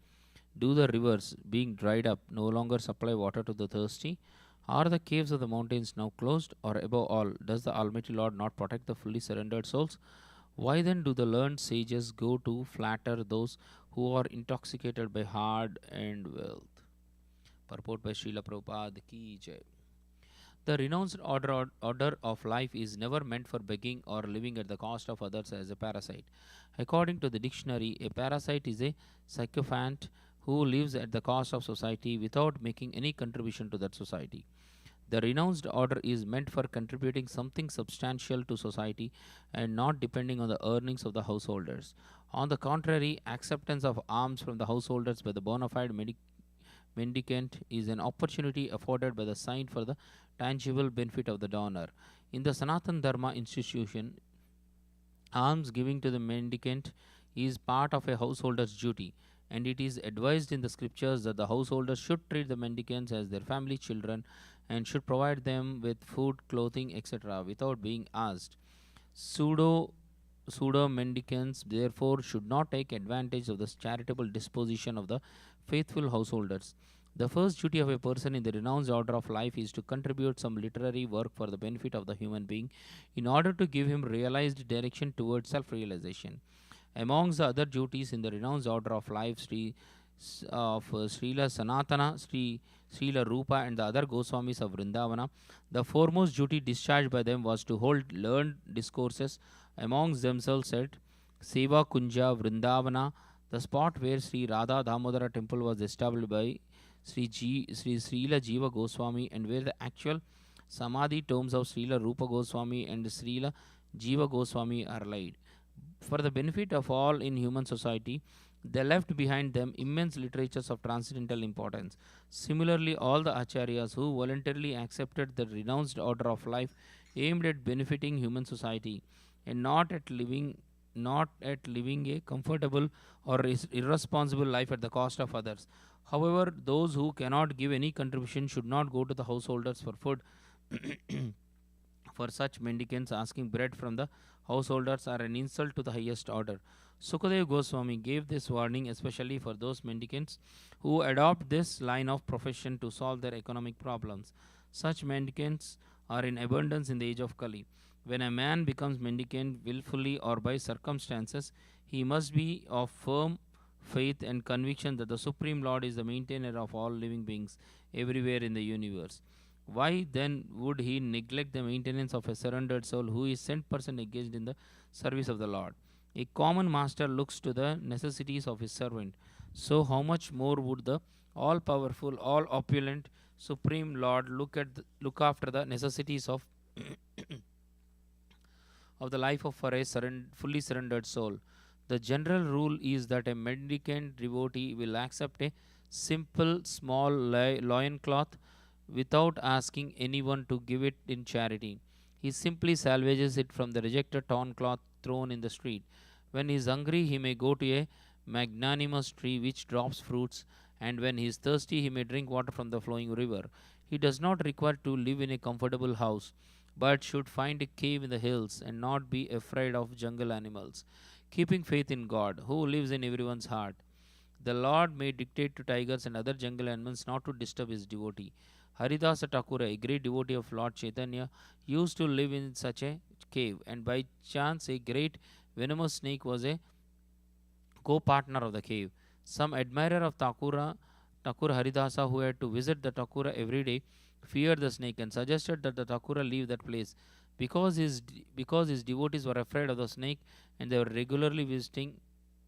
Do the rivers, being dried up, no longer supply water to the thirsty? Are the caves of the mountains now closed? Or above all, does the Almighty Lord not protect the fully surrendered souls? Why then do the learned sages go to flatter those who are intoxicated by hard and wealth? Purport by Srila Prabhupada ki jai. The renounced order of life is never meant for begging or living at the cost of others as a parasite. According to the dictionary, a parasite is a sycophant who lives at the cost of society without making any contribution to that society. The renounced order is meant for contributing something substantial to society and not depending on the earnings of the householders. On the contrary, acceptance of alms from the householders by the bona fide mendicant is an opportunity afforded by the saint for the tangible benefit of the donor. In the Sanatan Dharma institution, alms giving to the mendicant is part of a householder's duty, and it is advised in the scriptures that the householders should treat the mendicants as their family children and should provide them with food, clothing, etc., without being asked. Pseudo mendicants therefore should not take advantage of the charitable disposition of the faithful householders. The first duty of a person in the renounced order of life is to contribute some literary work for the benefit of the human being in order to give him realized direction towards self realization. Amongst the other duties in the renounced order of life, Srila Sanatana, Srila Rupa, and the other Goswamis of Vrindavana, the foremost duty discharged by them was to hold learned discourses amongst themselves at Seva Kunja Vrindavana, the spot where Sri Radha Damodara temple was established by Sri Srila Jiva Goswami, and where the actual Samadhi tombs of Srila Rupa Goswami and Srila Jiva Goswami are laid. For the benefit of all in human society, they left behind them immense literatures of transcendental importance. Similarly, all the acharyas who voluntarily accepted the renounced order of life aimed at benefiting human society and not at living a comfortable or irresponsible life at the cost of others. However, those who cannot give any contribution should not go to the householders for food. For such mendicants, asking bread from the householders are an insult to the highest order. Sukadeva Goswami gave this warning especially for those mendicants who adopt this line of profession to solve their economic problems. Such mendicants are in abundance in the age of Kali. When a man becomes mendicant willfully or by circumstances, he must be of firm faith and conviction that the Supreme Lord is the maintainer of all living beings everywhere in the universe. Why then would he neglect the maintenance of a surrendered soul who is 100% engaged in the service of the Lord? A common master looks to the necessities of his servant. So, how much more would the all powerful, all opulent, supreme Lord look after the necessities of the life of for a fully surrendered soul? The general rule is that a mendicant devotee will accept a simple, small loincloth without asking anyone to give it in charity. He simply salvages it from the rejected torn cloth thrown in the street. When he is hungry, he may go to a magnanimous tree which drops fruits, and when he is thirsty, he may drink water from the flowing river. He does not require to live in a comfortable house, but should find a cave in the hills and not be afraid of jungle animals. Keeping faith in God, who lives in everyone's heart, the Lord may dictate to tigers and other jungle animals not to disturb his devotee. Haridasa Thakura, a great devotee of Lord Chaitanya, used to live in such a cave, and by chance a great venomous snake was a co-partner of the cave. Some admirer of Thakura Haridasa, who had to visit the Thakura every day, feared the snake and suggested that the Thakura leave that place. Because his devotees were afraid of the snake and they were regularly visiting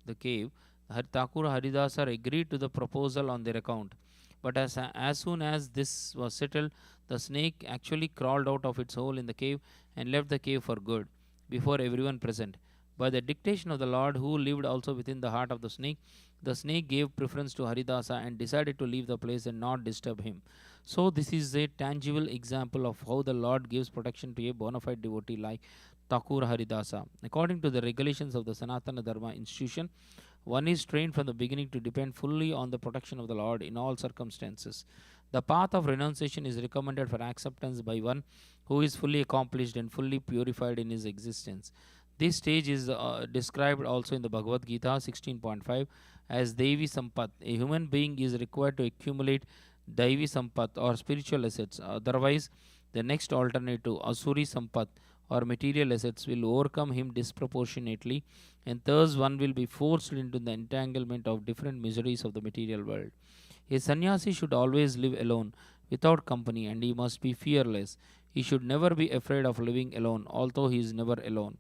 the cave, Thakura Haridasa agreed to the proposal on their account. But as soon as this was settled, the snake actually crawled out of its hole in the cave and left the cave for good, before everyone present. By the dictation of the Lord, who lived also within the heart of the snake gave preference to Haridasa and decided to leave the place and not disturb him. So, this is a tangible example of how the Lord gives protection to a bona fide devotee like Thakur Haridasa. According to the regulations of the Sanatana Dharma institution, one is trained from the beginning to depend fully on the protection of the Lord in all circumstances. The path of renunciation is recommended for acceptance by one who is fully accomplished and fully purified in his existence. This stage is described also in the Bhagavad Gita 16.5 as Devi Sampat. A human being is required to accumulate Devi Sampat or spiritual assets. Otherwise, the next alternative, Asuri Sampat or material assets, will overcome him disproportionately, and thus one will be forced into the entanglement of different miseries of the material world. A sannyasi should always live alone, without company, and he must be fearless. He should never be afraid of living alone, although he is never alone.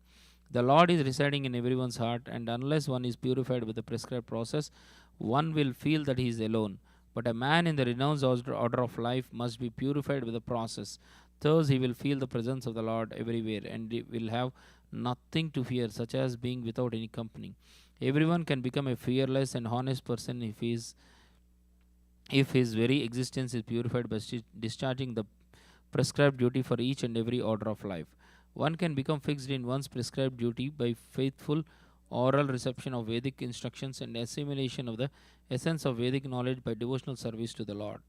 The Lord is residing in everyone's heart, and unless one is purified with the prescribed process, one will feel that he is alone. But a man in the renounced order of life must be purified with the process. Thus, he will feel the presence of the Lord everywhere, and he will have nothing to fear, such as being without any company. Everyone can become a fearless and honest person if his very existence is purified by discharging the prescribed duty for each and every order of life. One can become fixed in one's prescribed duty by faithful oral reception of Vedic instructions and assimilation of the essence of Vedic knowledge by devotional service to the Lord.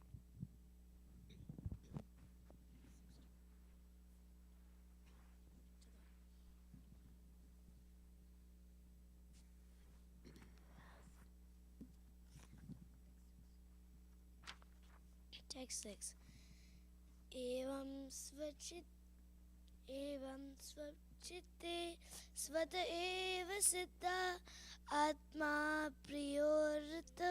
Text 6. एवं स्वचित्ते स्वत एव सिद्धा आत्मा प्रियोरत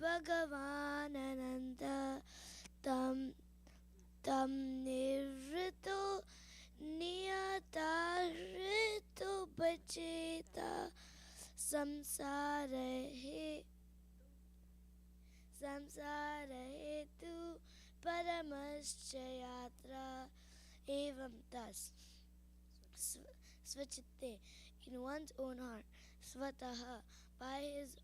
भगवान अनंत तम तम निवृतो नियता बचेता संसार हेतु परमश्च यात्रा evam thus svachitte in one's own heart svataha by his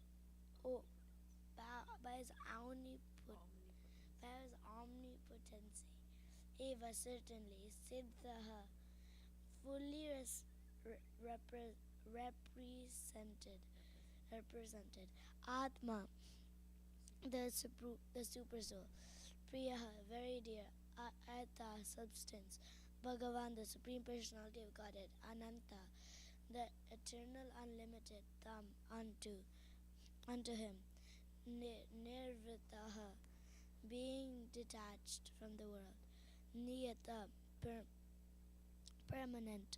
omnipotency eva certainly siddhaha fully represented atma the super soul priyaha very dear Atta, substance, Bhagavan, the Supreme Personality of Godhead, Ananta, the eternal unlimited, Tam, unto him, Nirvritaha, being detached from the world, Niyata, permanent,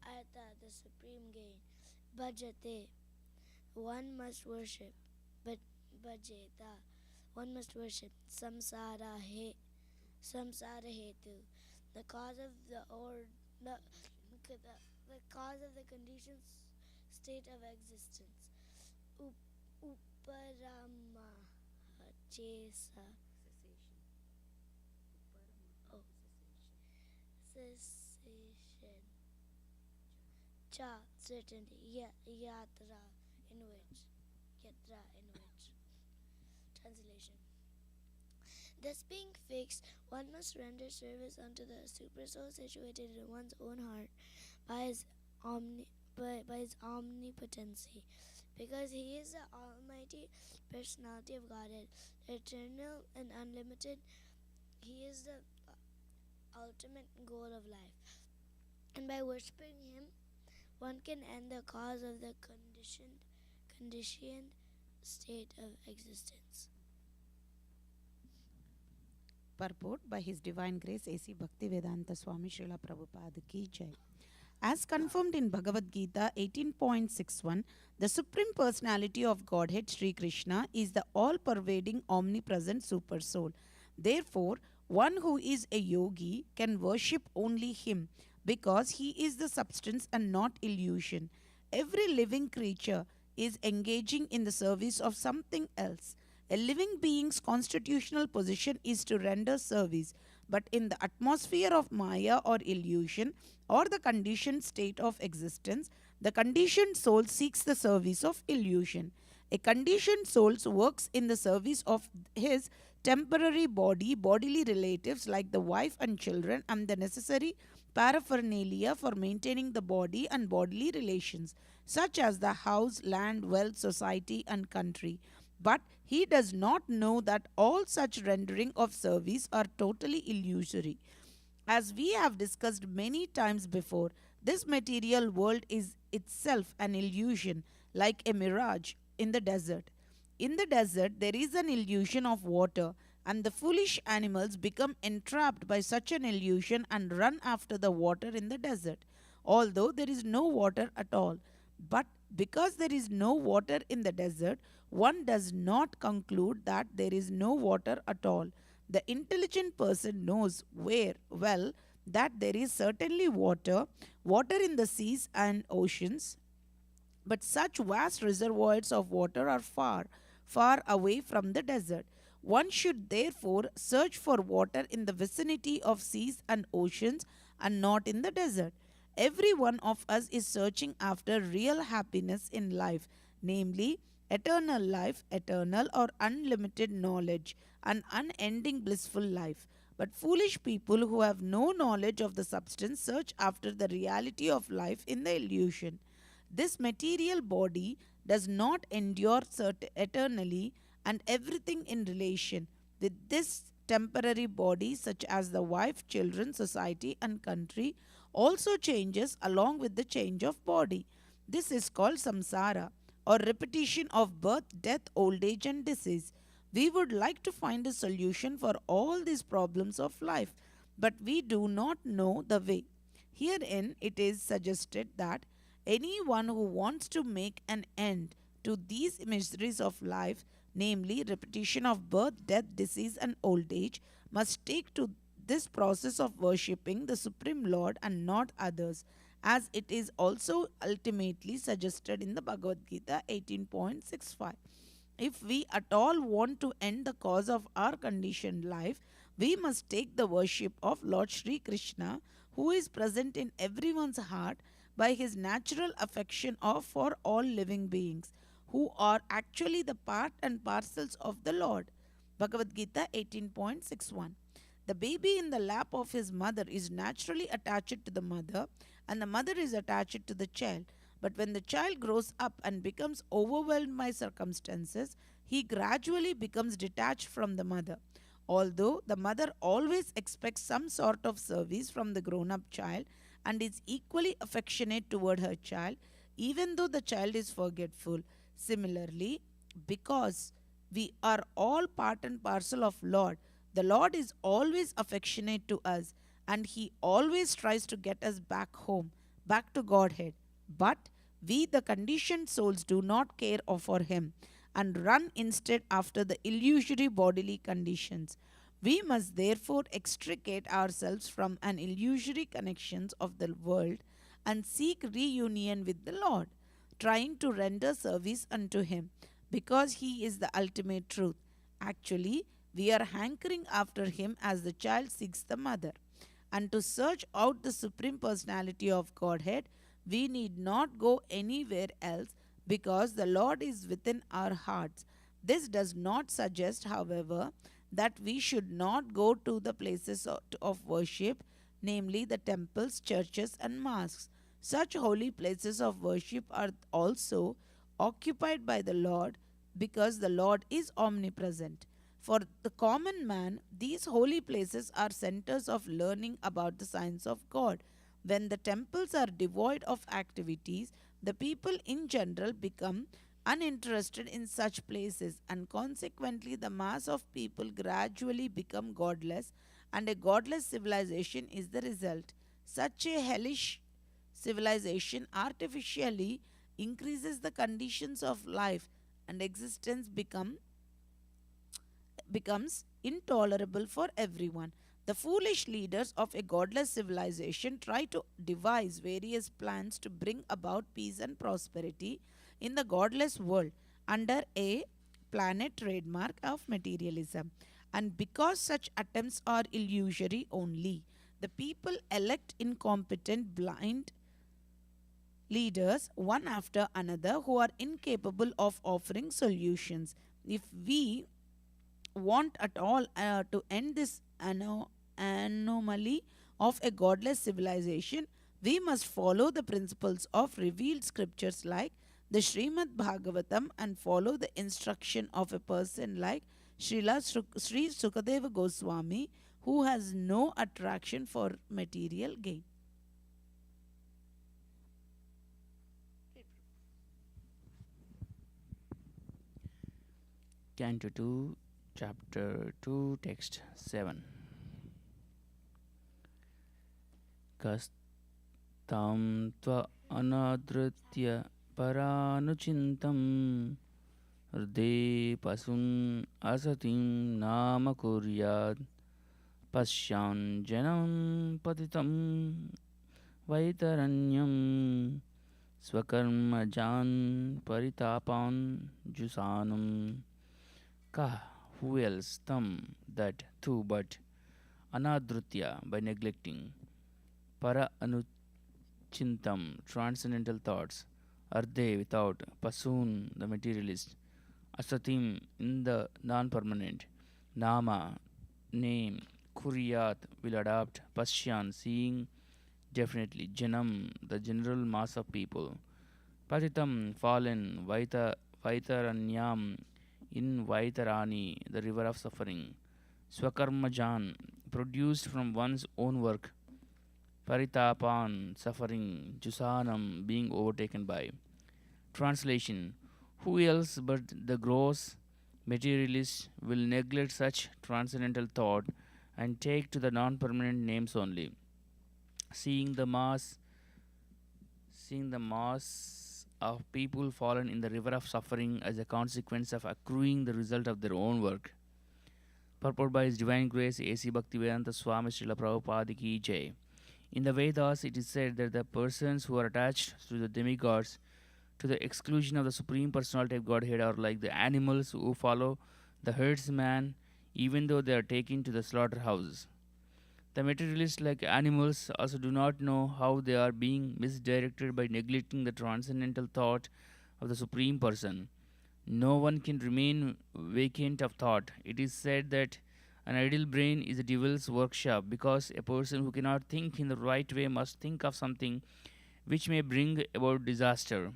Artha, the supreme gain, Bhajate, one must worship, but Bhajeta, one must worship samsara hetu, the cause of the the cause of the conditioned state of existence. Uparama Chesa. Oh, cessation. Cha, certainty. Yatra, in which. Yatra, in which. Translation. Thus being fixed, one must render service unto the supersoul situated in one's own heart by his, by his omnipotency, because he is the almighty personality of Godhead, eternal and unlimited. He is the ultimate goal of life. And by worshipping him, one can end the cause of the conditioned state of existence. Purport by His Divine Grace A.C. Bhaktivedanta Swami Srila Prabhupada Ki Jai. As confirmed in Bhagavad Gita 18.61, the Supreme Personality of Godhead Sri Krishna is the all-pervading omnipresent super soul. Therefore, one who is a yogi can worship only him because he is the substance and not illusion. Every living creature is engaging in the service of something else. A living being's constitutional position is to render service, but in the atmosphere of Maya or illusion, or the conditioned state of existence, the conditioned soul seeks the service of illusion. A conditioned soul works in the service of his temporary body, bodily relatives like the wife and children, and the necessary paraphernalia for maintaining the body and bodily relations, such as the house, land, wealth, society, and country. But he does not know that all such rendering of service are totally illusory. As we have discussed many times before, this material world is itself an illusion, like a mirage in the desert. In the desert, there is an illusion of water, and the foolish animals become entrapped by such an illusion and run after the water in the desert, although there is no water at all. But because there is no water in the desert, one does not conclude that there is no water at all. The intelligent person knows well that there is certainly water in the seas and oceans, but such vast reservoirs of water are far, far away from the desert. One should therefore search for water in the vicinity of seas and oceans and not in the desert. Every one of us is searching after real happiness in life, namely eternal life, eternal or unlimited knowledge, an unending blissful life. But foolish people who have no knowledge of the substance search after the reality of life in the illusion. This material body does not endure eternally, and everything in relation with this temporary body, such as the wife, children, society, and country, also changes along with the change of body. This is called samsara, or repetition of birth, death, old age, and disease. We would like to find a solution for all these problems of life, but we do not know the way. Herein, it is suggested that anyone who wants to make an end to these miseries of life, namely repetition of birth, death, disease, and old age, must take to this process of worshipping the Supreme Lord and not others, as it is also ultimately suggested in the Bhagavad Gita 18.65. If we at all want to end the cause of our conditioned life, we must take the worship of Lord Sri Krishna, who is present in everyone's heart by his natural affection for all living beings, who are actually the part and parcels of the Lord. Bhagavad Gita 18.61. The baby in the lap of his mother is naturally attached to the mother, and the mother is attached to the child. But when the child grows up and becomes overwhelmed by circumstances, he gradually becomes detached from the mother. Although the mother always expects some sort of service from the grown up child and is equally affectionate toward her child, even though the child is forgetful. Similarly, because we are all part and parcel of Lord, the Lord is always affectionate to us, and he always tries to get us back home, back to Godhead. But we, the conditioned souls, do not care for him and run instead after the illusory bodily conditions. We must therefore extricate ourselves from an illusory connections of the world and seek reunion with the Lord, trying to render service unto Him because He is the ultimate truth. Actually, we are hankering after Him as the child seeks the mother. And to search out the Supreme Personality of Godhead, we need not go anywhere else because the Lord is within our hearts. This does not suggest, however, that we should not go to the places of worship, namely the temples, churches, and mosques. Such holy places of worship are also occupied by the Lord because the Lord is omnipresent. For the common man, these holy places are centers of learning about the science of God. When the temples are devoid of activities, the people in general become uninterested in such places, and consequently, the mass of people gradually become godless, and a godless civilization is the result. Such a hellish civilization artificially increases the conditions of life, and existence becomes intolerable for everyone. The foolish leaders of a godless civilization try to devise various plans to bring about peace and prosperity in the godless world under a planet trademark of materialism. And because such attempts are illusory only, the people elect incompetent, blind leaders one after another who are incapable of offering solutions. If we want at all to end this anomaly of a godless civilization, we must follow the principles of revealed scriptures like the Srimad Bhagavatam and follow the instruction of a person like Sri Sukadeva Goswami, who has no attraction for material gain. Canto 2, Chapter 2, Text 7. Kastam tva anadritya paranuchintam hriday pasun asatim nama kuryad pasyan janam patitam vaitaranyam swakarmajan paritapan jusanam. Ka, who else? Tam, that, too, but. Anadrutya, by neglecting. Para anuchintam, transcendental thoughts. Arde, without. Pasun, the materialist. Asatim, in the non permanent. Nama, name. Kuryat, will adopt. Pashyan, seeing. Definitely. Janam, the general mass of people. Patitam, fallen. Vaitaranyam, in Vaitarani, the river of suffering. Swakarmajan, produced from one's own work. Paritapan, suffering. Jusanam, being overtaken by. Translation: who else but the gross materialist will neglect such transcendental thought and take to the non permanent names only? Seeing the mass of people fallen in the river of suffering as a consequence of accruing the result of their own work. Purport by His Divine Grace A.C. Bhaktivedanta Swami Srila Prabhupada Ki Jai. In the Vedas, it is said that the persons who are attached to the demigods to the exclusion of the Supreme Personality of Godhead are like the animals who follow the herdsman even though they are taken to the slaughterhouses. The materialists, like animals, also do not know how they are being misdirected by neglecting the transcendental thought of the Supreme Person. No one can remain vacant of thought. It is said that an idle brain is a devil's workshop because a person who cannot think in the right way must think of something which may bring about disaster.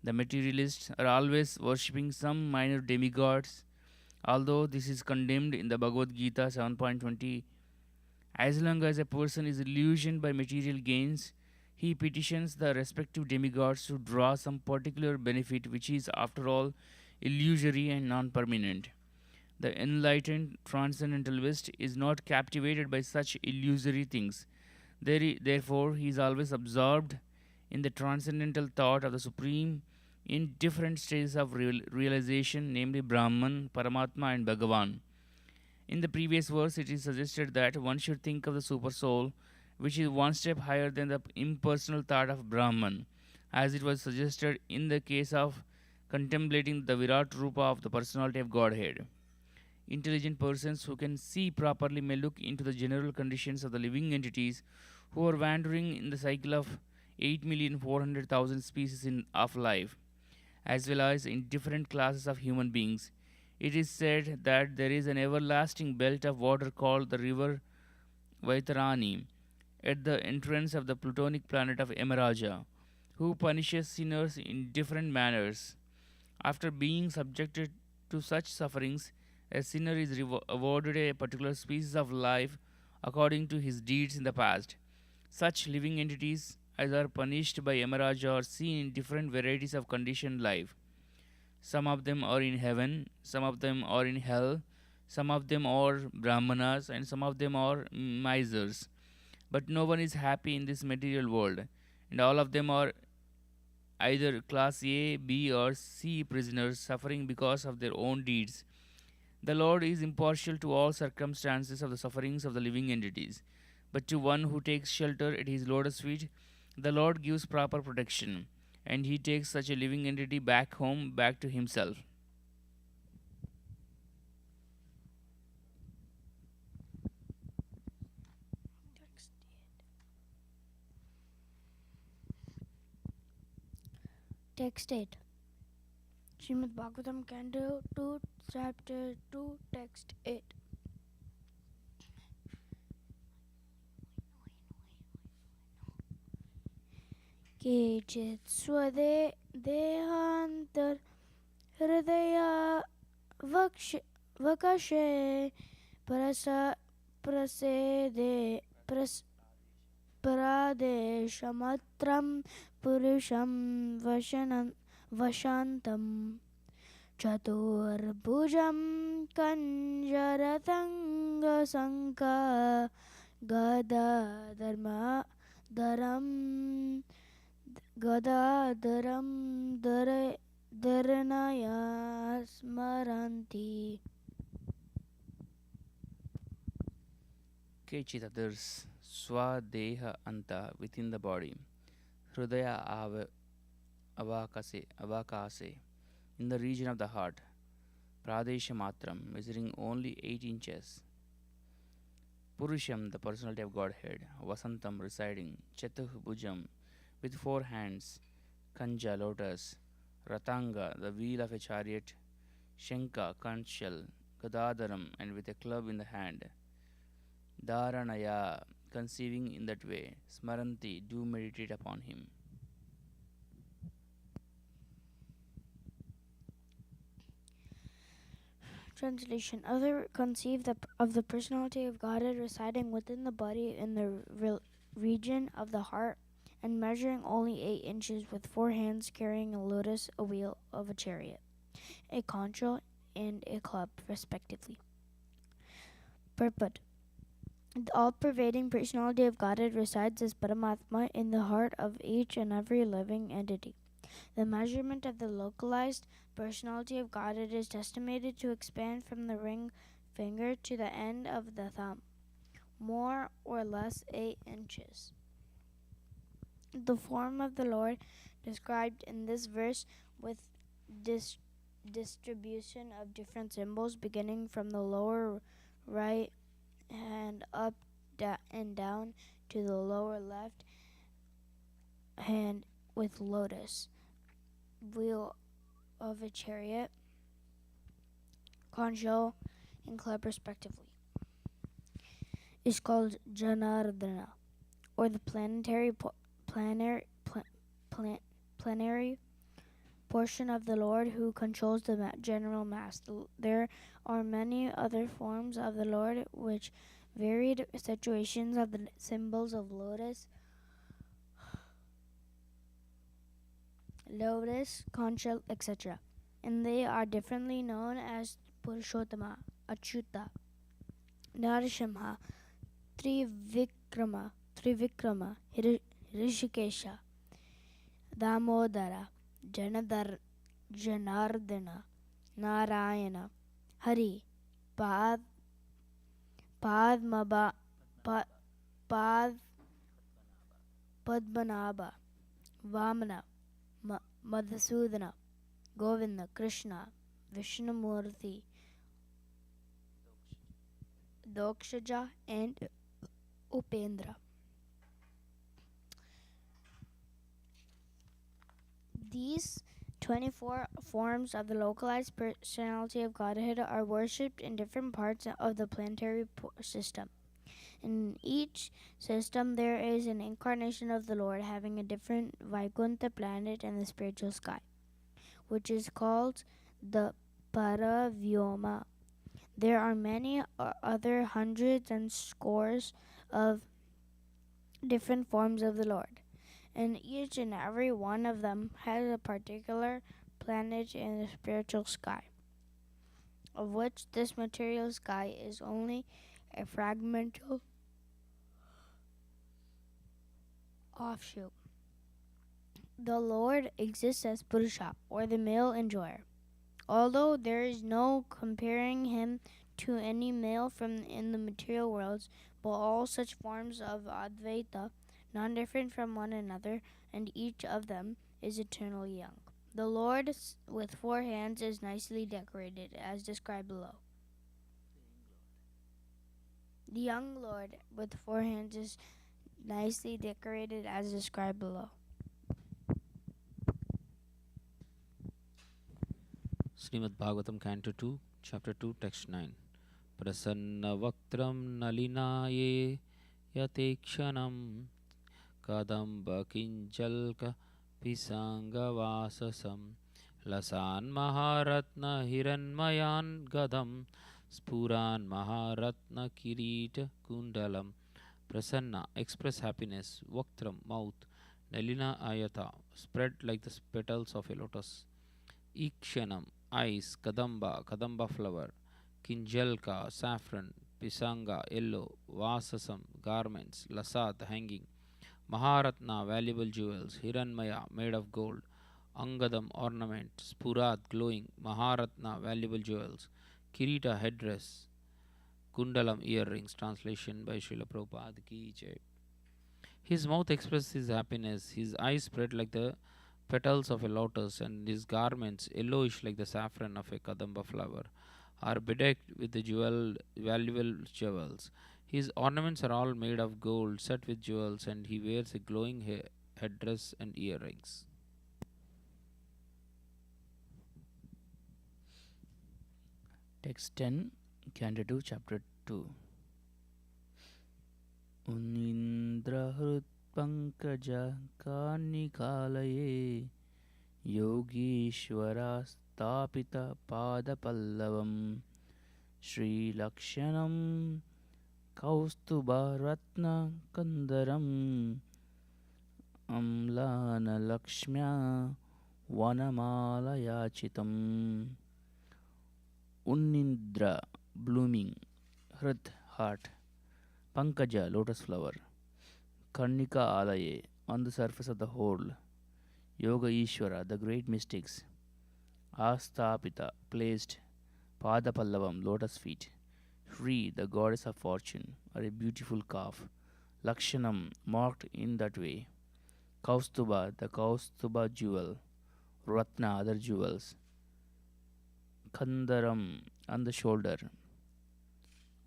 The materialists are always worshipping some minor demigods, although this is condemned in the Bhagavad Gita 7.20. As long as a person is illusioned by material gains, he petitions the respective demigods to draw some particular benefit which is, after all, illusory and non permanent. The enlightened transcendental West is not captivated by such illusory things. Therefore, he is always absorbed in the transcendental thought of the Supreme in different stages of realization, namely Brahman, Paramatma, and Bhagavan. In the previous verse, it is suggested that one should think of the Super Soul which is one step higher than the impersonal thought of Brahman, as it was suggested in the case of contemplating the Virat Rupa of the personality of Godhead. Intelligent persons who can see properly may look into the general conditions of the living entities who are wandering in the cycle of 8,400,000 species of life, as well as in different classes of human beings. It is said that there is an everlasting belt of water called the river Vaitarani at the entrance of the plutonic planet of Emaraja, who punishes sinners in different manners. After being subjected to such sufferings, a sinner is awarded a particular species of life according to his deeds in the past. Such living entities as are punished by Yamaraja are seen in different varieties of conditioned life. Some of them are in heaven, some of them are in hell, some of them are brahmanas, and some of them are misers. But no one is happy in this material world, and all of them are either class A, B, or C prisoners suffering because of their own deeds. The Lord is impartial to all circumstances of the sufferings of the living entities, but to one who takes shelter at his lotus feet, the Lord gives proper protection, and he takes such a living entity back home, back to himself. Text 8. Srimad Bhagavatam, Canto 2, Chapter 2, Text 8. केचित् देहान्तर हृदया वकशे प्रसेदे परादेशमत्रं पुरुषं वशन्तं चतुर्भुजं कञ्जरतङ्गसङ्का गदाधरं धरणया स्मरन्ति. Kechit others, swadeha anta within the body, hridaya avakase, in the region of the heart, pradesha matram, measuring only 8 inches, Purusham, the personality of Godhead, Vasantam, residing, Chatuh Bhujam, with 4 hands, Kanja, lotus, Ratanga, the wheel of a chariot, Shanka, conch shell, Gadadaram, and with a club in the hand, Dharanaya, conceiving in that way, Smaranti, do meditate upon him. Translation. Other conceive of the personality of Godhead residing within the body in the region of the heart and measuring only 8 inches, with 4 hands, carrying a lotus, a wheel of a chariot, a conch shell, and a club, respectively. Purport. The all-pervading personality of Godhead resides as Paramatma in the heart of each and every living entity. The measurement of the localized personality of Godhead is estimated to expand from the ring finger to the end of the thumb, more or less 8 inches. The form of the Lord described in this verse with distribution of different symbols beginning from the lower right hand up and down to the lower left hand with lotus, wheel of a chariot, conch shell, and club respectively, is called Janardana, or the planetary portion of the Lord who controls the general mass. There are many other forms of the Lord which varied situations of the symbols of lotus, conch shell, etc. And they are differently known as Purushottama, Achyuta, Narasimha, Trivikrama, Rishikesha, Damodara, Janardana, Narayana, Hari, Padmabha, Padmanabha, Vamana, Madhusudana, Govinda, Krishna, Vishnumurthy, Dokshaja, and Upendra. These 24 forms of the localized personality of Godhead are worshipped in different parts of the planetary system. In each system, there is an incarnation of the Lord having a different Vaikuntha planet in the spiritual sky, which is called the Paravyoma. There are many other hundreds and scores of different forms of the Lord, and each and every one of them has a particular planet in the spiritual sky, of which this material sky is only a fragmental offshoot. The Lord exists as Purusha, or the male enjoyer. Although there is no comparing him to any male from in the material worlds, but all such forms of Advaita, non-different from one another, and each of them is eternally young. The Lord with 4 hands is nicely decorated, as described below. The young Lord with 4 hands is nicely decorated, as described below. Srimad Bhagavatam, Canto 2, Chapter 2, Text 9. Prasanna Vaktram Nalinaye Yatekshanam Kadamba Kinjalka Pisanga Vasasam Lasan Maharatna Hiranmayan Gadam Spuran Maharatna Kirita Kundalam. Prasanna, express happiness. Vaktram, mouth. Nalina Ayata, spread like the petals of a lotus. Ikshanam, eyes. Kadamba flower. Kinjalka, saffron. Pisanga, yellow. Vasasam, garments. Lasat, hanging. Maharatna, valuable jewels. Hiranmaya, made of gold. Angadam, ornament. Spurat, glowing. Maharatna, valuable jewels. Kirita, headdress. Kundalam, earrings. Translation by Srila Prabhupada Ki Jai. His mouth expresses his happiness, his eyes spread like the petals of a lotus, and his garments, yellowish like the saffron of a kadamba flower, are bedecked with the valuable jewels. His ornaments are all made of gold, set with jewels, and he wears a glowing headdress and earrings. Text 10, Canto 2, Chapter 2. Unindrahrutpankaja karnikalaye Yogishwarastapita padapallavam Sri Lakshanam Kaustuba Ratna Kandaram Amlana Lakshmya Vanamalayachitam. Unindra, blooming. Hrit, heart. Pankaja, lotus flower. Karnika Alaye, on the surface of the whole. Yoga Ishvara, the great mystics. Astapita, placed. Padapallavam, lotus feet. Shri, the goddess of fortune, or a beautiful calf. Lakshanam, marked in that way. Kaustuba, the Kaustuba jewel. Ratna, other jewels. Kandaram, on the shoulder.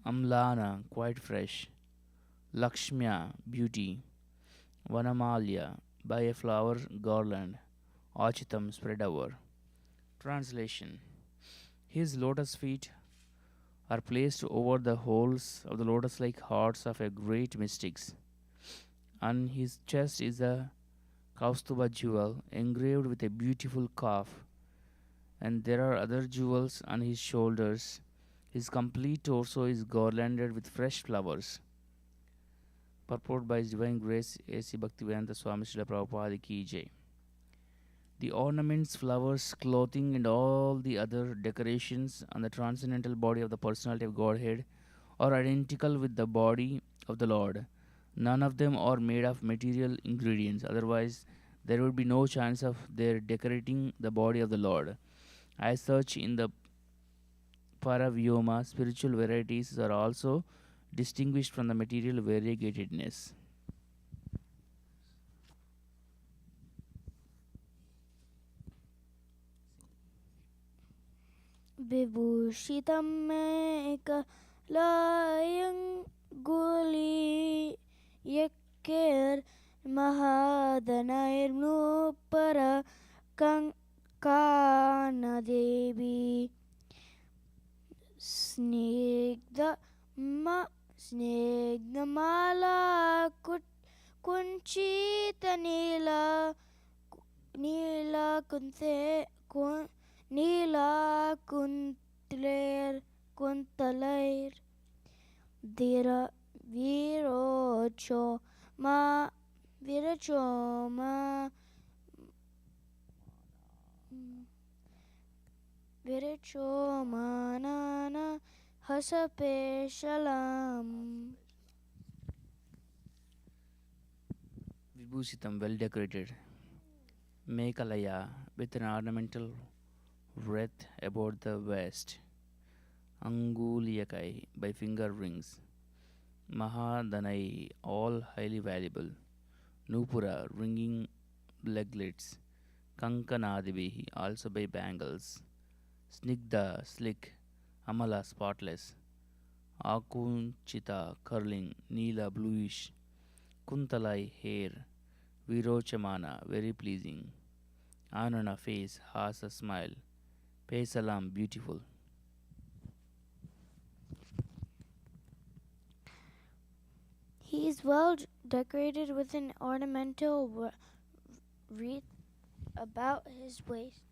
Amlana, quite fresh. Lakshmya, beauty. Vanamalya, by a flower garland. Achitam, spread over. Translation. His lotus feet are placed over the holes of the lotus-like hearts of a great mystics. On his chest is a Kaustuba jewel engraved with a beautiful calf, and there are other jewels on his shoulders. His complete torso is garlanded with fresh flowers. Purport by His Divine Grace A.C. Bhaktivedanta Swami Srila Prabhupada Ki Jai. The ornaments, flowers, clothing, and all the other decorations on the transcendental body of the personality of Godhead are identical with the body of the Lord. None of them are made of material ingredients, otherwise there would be no chance of their decorating the body of the Lord. As such, in the Paravyoma, spiritual varieties are also distinguished from the material variegatedness. विभूषितं मेकलयङ्गुलीयकैर्महादनैर्नूपर कानदेवी स्निग्धमाला कुञ्चितनीला नीलकुन्ते नीलाकुन्तलैर् विरोचोमा विरचोमा विरचोमानन हसपेशलम्. Vibhusitam, well decorated. Mekalaya, with an ornamental wreath about the waist. Anguliyakai, by finger rings. Mahadanai, all highly valuable. Nupura, ringing leglets. Kankanadibihi, also by bangles. Snigdha, slick. Amala, spotless. Akunchita, curling. Neela, bluish. Kuntalai, hair. Virochamana, very pleasing. Anana, face, Hasa, smile. Pesalam, beautiful. He is well decorated with an ornamental wreath about his waist.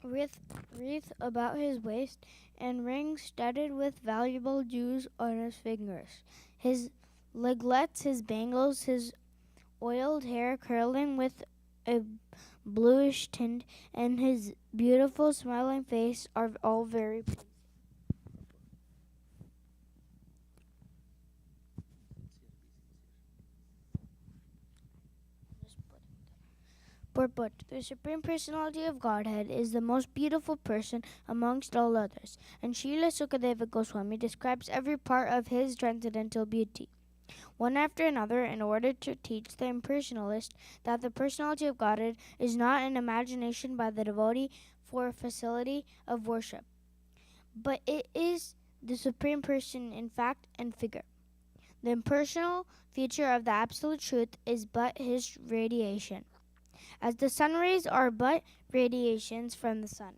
Wreath about his waist, and rings studded with valuable jewels on his fingers. His leglets, his bangles, his oiled hair curling with a bluish tint, and his beautiful smiling face are all very pleasing. Purport. The Supreme Personality of Godhead is the most beautiful person amongst all others, and Srila Sukadeva Goswami describes every part of his transcendental beauty, one after another, in order to teach the impersonalist that the personality of Godhead is not an imagination by the devotee for facility of worship, but it is the Supreme Person in fact and figure. The impersonal feature of the Absolute Truth is but his radiation, as the sun rays are but radiations from the sun.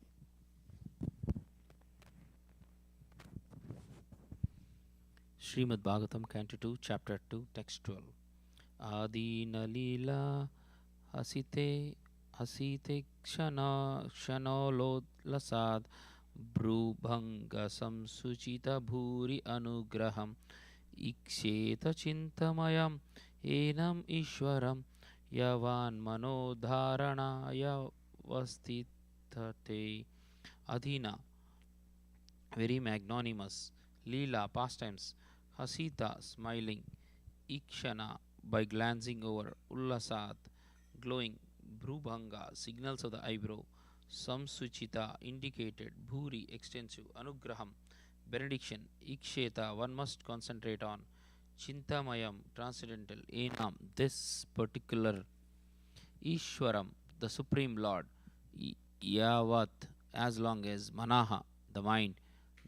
Srimad Bhagavatam, Canto 2, Chapter 2, Text 12. Adina Leela Hasite Kshanolod Lasad Brubhanga Samsuchita Bhuri Anugraham Iksheta Chintamayam Enam Ishwaram Yavan Manodharanaya Vastitate. Adina, very magnanimous. Leela, pastimes. Hasita, smiling. Ikshana, by glancing over. Ullasad, glowing. Bhrubhanga, signals of the eyebrow. Samsuchita, indicated. Bhuri, extensive. Anugraham, benediction. Iksheta, one must concentrate on. Chintamayam, transcendental. Enam, this particular. Ishwaram, the Supreme Lord. Yavat, as long as. Manaha, the mind.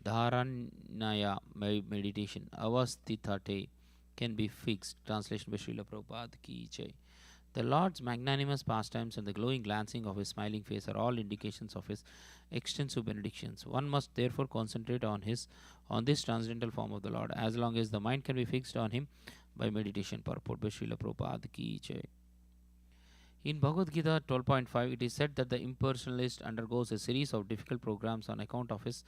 Dharanaya, meditation. Avasthitate, can be fixed. Translation by Srila Prabhupada ki jai. The Lord's magnanimous pastimes and the glowing glancing of his smiling face are all indications of his extensive benedictions. One must therefore concentrate on this transcendental form of the Lord, as long as the mind can be fixed on him by meditation. Purport by Srila Prabhupada ki jai. In Bhagavad Gita 12.5, it is said that the impersonalist undergoes a series of difficult programs on account of his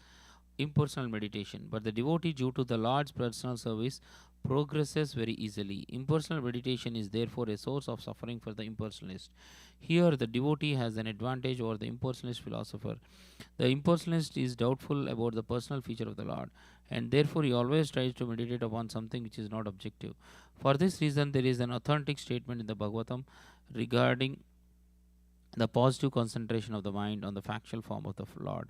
impersonal meditation, but the devotee, due to the Lord's personal service, progresses very easily. Impersonal meditation is therefore a source of suffering for the impersonalist. Here, the devotee has an advantage over the impersonalist philosopher. The impersonalist is doubtful about the personal feature of the Lord, and therefore he always tries to meditate upon something which is not objective. For this reason, there is an authentic statement in the Bhagavatam regarding the positive concentration of the mind on the factual form of the Lord.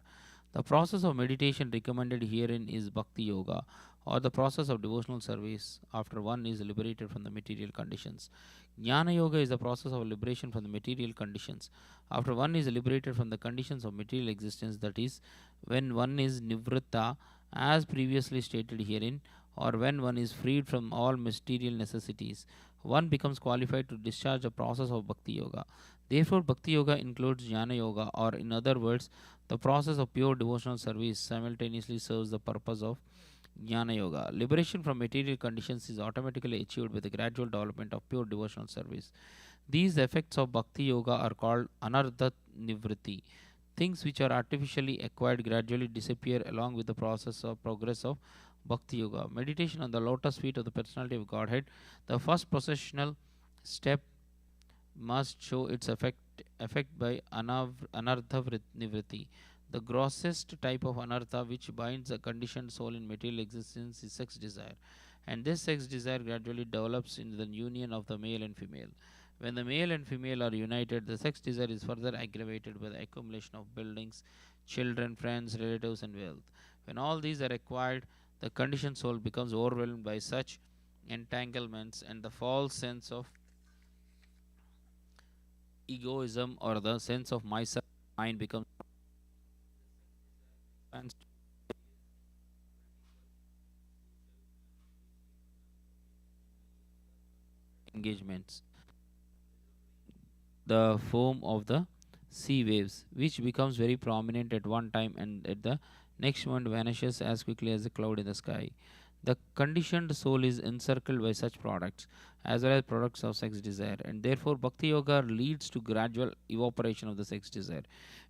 The process of meditation recommended herein is Bhakti Yoga, or the process of devotional service after one is liberated from the material conditions. Jnana Yoga is the process of liberation from the material conditions. After one is liberated from the conditions of material existence, that is, when one is nivritta, as previously stated herein, or when one is freed from all material necessities, one becomes qualified to discharge the process of Bhakti Yoga. Therefore, Bhakti Yoga includes Jnana Yoga, or in other words, the process of pure devotional service simultaneously serves the purpose of Jnana Yoga. Liberation from material conditions is automatically achieved with the gradual development of pure devotional service. These effects of Bhakti Yoga are called Anartha Nivritti. Things which are artificially acquired gradually disappear along with the process of progress of Bhakti Yoga. Meditation on the lotus feet of the personality of Godhead, the first processional step, must show its effect by anartha nivritti. The grossest type of anartha which binds a conditioned soul in material existence is sex desire, and this sex desire gradually develops into the union of the male and female. When the male and female are united, the sex desire is further aggravated by the accumulation of buildings, children, friends, relatives, and wealth. When all these are acquired, the conditioned soul becomes overwhelmed by such entanglements, and the false sense of egoism or the sense of myself mind becomes engagements, the foam of the sea waves, which becomes very prominent at one time and at the next moment vanishes as quickly as a cloud in the sky. The conditioned soul is encircled by such products as well as products of sex desire, and therefore Bhakti Yoga leads to gradual evaporation of the sex desire,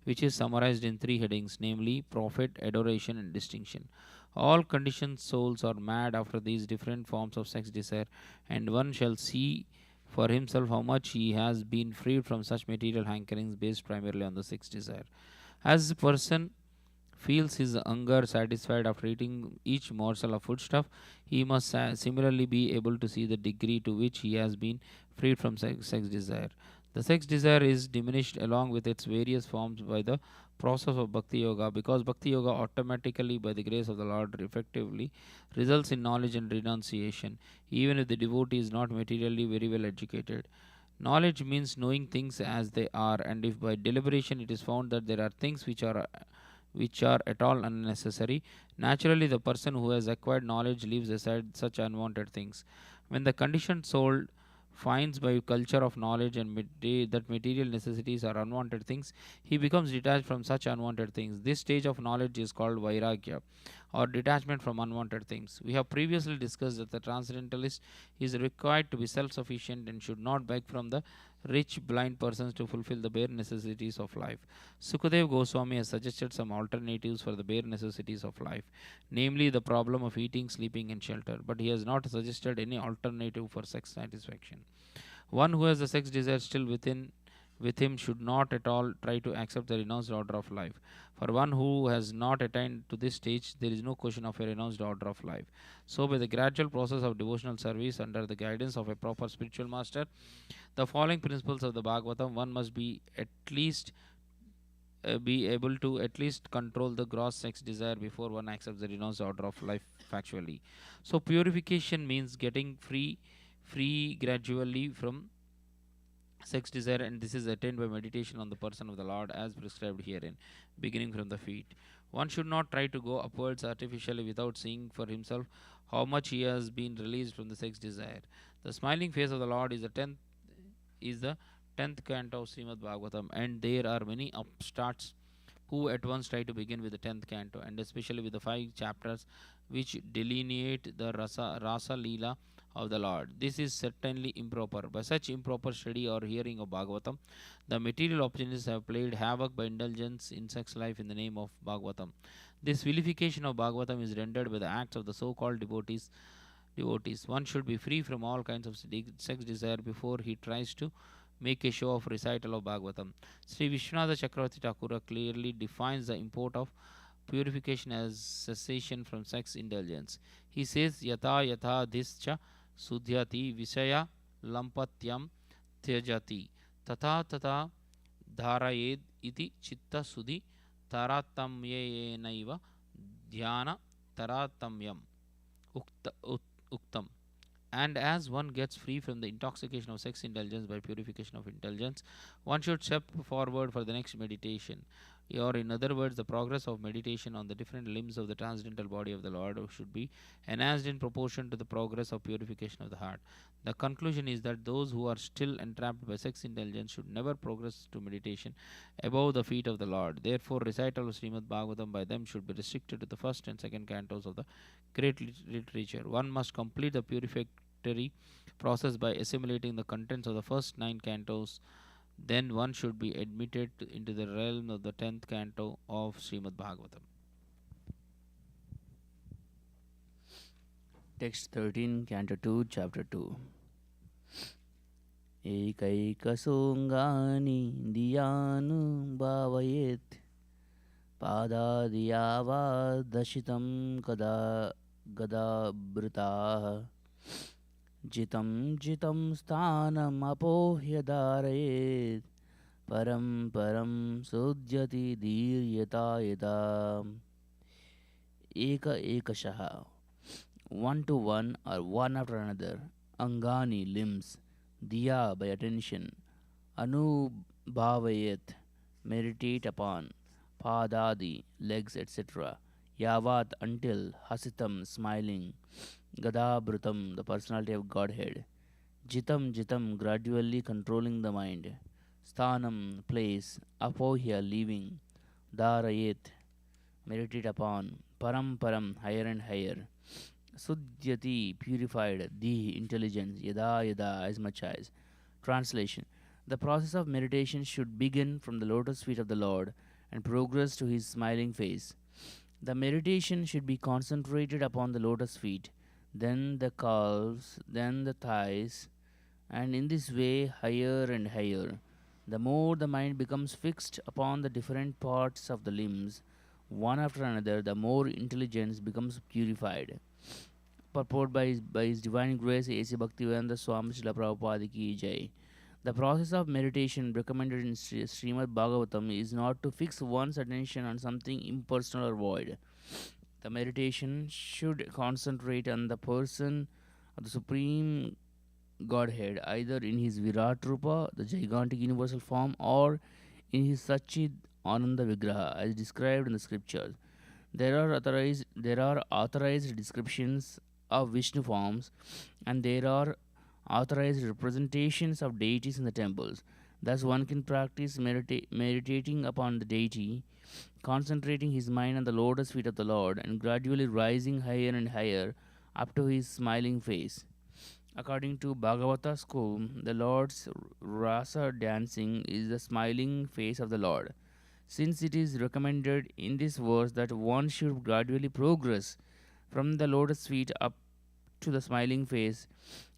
which is summarized in three headings, namely profit, adoration, and distinction. All conditioned souls are mad after these different forms of sex desire, and one shall see for himself how much he has been freed from such material hankerings based primarily on the sex desire. As a person feels his hunger satisfied after eating each morsel of foodstuff, he must similarly be able to see the degree to which he has been freed from sex desire. The sex desire is diminished along with its various forms by the process of Bhakti Yoga, because Bhakti Yoga automatically, by the grace of the Lord, effectively results in knowledge and renunciation, even if the devotee is not materially very well educated. Knowledge means knowing things as they are, and if by deliberation it is found that there are things which are at all unnecessary, naturally the person who has acquired knowledge leaves aside such unwanted things. When the conditioned soul finds by culture of knowledge and that material necessities are unwanted things, he becomes detached from such unwanted things. This stage of knowledge is called vairagya, or detachment from unwanted things. We have previously discussed that the transcendentalist is required to be self sufficient and should not beg from the rich blind persons to fulfill the bare necessities of life. Sukadev Goswami has suggested some alternatives for the bare necessities of life, namely the problem of eating, sleeping, and shelter, but he has not suggested any alternative for sex satisfaction. One who has the sex desire still with him should not at all try to accept the renounced order of life. For one who has not attained to this stage, there is no question of a renounced order of life. So, by the gradual process of devotional service under the guidance of a proper spiritual master, the following principles of the Bhagavatam, one must be able to at least control the gross sex desire before one accepts the renounced order of life factually. So, purification means getting free gradually from sex desire, and this is attained by meditation on the person of the Lord as prescribed herein, beginning from the feet. One should not try to go upwards artificially without seeing for himself how much he has been released from the sex desire. The smiling face of the Lord is the 10th canto of Srimad Bhagavatam, and there are many upstarts who at once try to begin with the 10th canto, and especially with the 5 chapters which delineate the rasa leela of the Lord. This is certainly improper. By such improper study or hearing of Bhagavatam, the material opportunities have played havoc by indulgence in sex life in the name of Bhagavatam. This vilification of Bhagavatam is rendered by the acts of the so-called devotees. One should be free from all kinds of sex desire before he tries to make a show of recital of Bhagavatam. Sri Vishwanath Chakravarti Thakura clearly defines the import of purification as cessation from sex indulgence. He says, Yata yatha dhischa sudhyati visaya lampatyam tyajati tata tata dharayed iti chitta sudhi taratamyenaiva dhyana taratamyam uktam. And as one gets free from the intoxication of sex indulgence by purification of intelligence, one should step forward for the next meditation. Or, in other words, the progress of meditation on the different limbs of the transcendental body of the Lord should be enhanced in proportion to the progress of purification of the heart. The conclusion is that those who are still entrapped by sex indulgence should never progress to meditation above the feet of the Lord. Therefore, recital of Srimad Bhagavatam by them should be restricted to the first and second cantos of the great literature. One must complete the purificatory process by assimilating the contents of the first 9 cantos. Then one should be admitted into the realm of the 10th canto of Srimad Bhagavatam. Text 13, Canto 2, Chapter 2. Ekaikasungani diyanu bhavayet padadiyavadashitam kada gadabritaha jitam jitam sthanam apohya dharayet param param sudhyati dhiryata yada. Eka ekashaha, one to one or one after another. Angani, limbs. Diya, by attention. Anubhavayet, meditate upon. Padadi, legs, etc. Yavat, until. Hasitam, smiling. Gadabrutam, the personality of Godhead. Jitam, jitam, gradually controlling the mind. Sthanam, place. Apohya, leaving. Dharayet, meditate upon. Param, param, higher and higher. Sudhyati, purified. Di, intelligence. Yada, yada, as much as. Translation. The process of meditation should begin from the lotus feet of the Lord and progress to his smiling face. The meditation should be concentrated upon the lotus feet, then the calves, then the thighs, and in this way higher and higher. The more the mind becomes fixed upon the different parts of the limbs, one after another, the more intelligence becomes purified. Purport by his Divine Grace A.C. Bhaktivedanta Swami Srila Prabhupada Ki Jai. The process of meditation recommended in Srimad Bhagavatam is not to fix one's attention on something impersonal or void. The meditation should concentrate on the person of the Supreme Godhead, either in his Virat Rupa, the gigantic universal form, or in his Satchid Ananda Vigraha, as described in the scriptures. There are authorized descriptions of Vishnu forms, and there are authorized representations of deities in the temples. Thus, one can practice meditating upon the deity, concentrating his mind on the lotus feet of the Lord, and gradually rising higher and higher up to his smiling face. According to Bhagavata school, the Lord's rasa dancing is the smiling face of the Lord. Since it is recommended in this verse that one should gradually progress from the lotus feet up to the smiling face,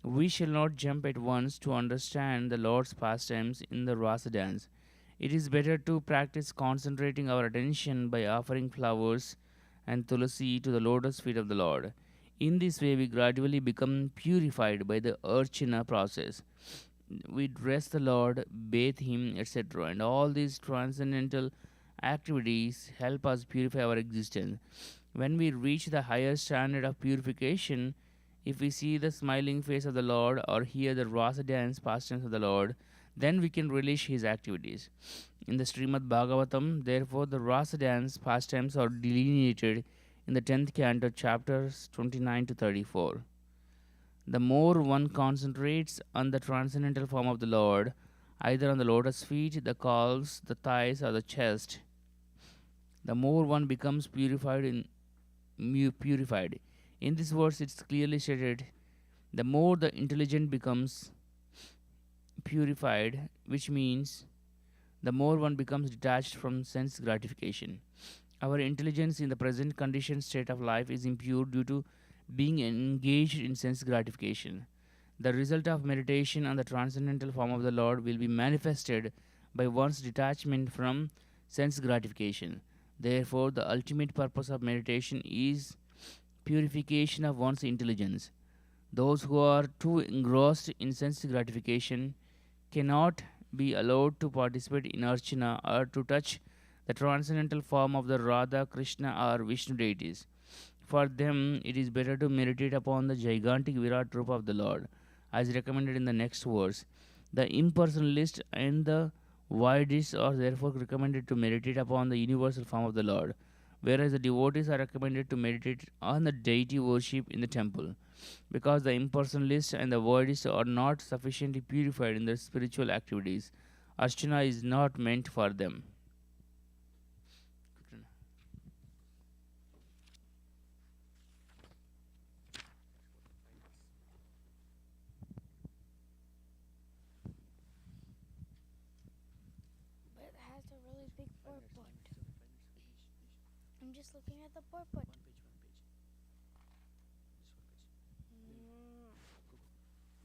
we shall not jump at once to understand the Lord's pastimes in the rasa dance. It is better to practice concentrating our attention by offering flowers and tulasi to the lotus feet of the Lord. In this way, we gradually become purified by the archana process. We dress the Lord, bathe him, etc. And all these transcendental activities help us purify our existence. When we reach the higher standard of purification, if we see the smiling face of the Lord or hear the rasa dance pastimes of the Lord, then we can relish his activities. In the Srimad Bhagavatam, therefore, the rasa dance pastimes are delineated in the 10th canto, chapters 29 to 34. The more one concentrates on the transcendental form of the Lord, either on the lotus feet, the calves, the thighs, or the chest, the more one becomes purified. In this verse, it's clearly stated, the more the intelligent becomes purified, which means the more one becomes detached from sense gratification. Our intelligence in the present conditioned state of life is impure due to being engaged in sense gratification. The result of meditation on the transcendental form of the Lord will be manifested by one's detachment from sense gratification. Therefore, the ultimate purpose of meditation is purification of one's intelligence. Those who are too engrossed in sense gratification cannot be allowed to participate in archana or to touch the transcendental form of the Radha, Krishna, or Vishnu deities. For them, it is better to meditate upon the gigantic Virat Rupa of the Lord, as recommended in the next verse. The impersonalist and the voidists are therefore recommended to meditate upon the universal form of the Lord, whereas the devotees are recommended to meditate on the deity worship in the temple. Because the impersonalists and the voidists are not sufficiently purified in their spiritual activities, Archana is not meant for them. But it has a really big purport. I'm just looking at the purport.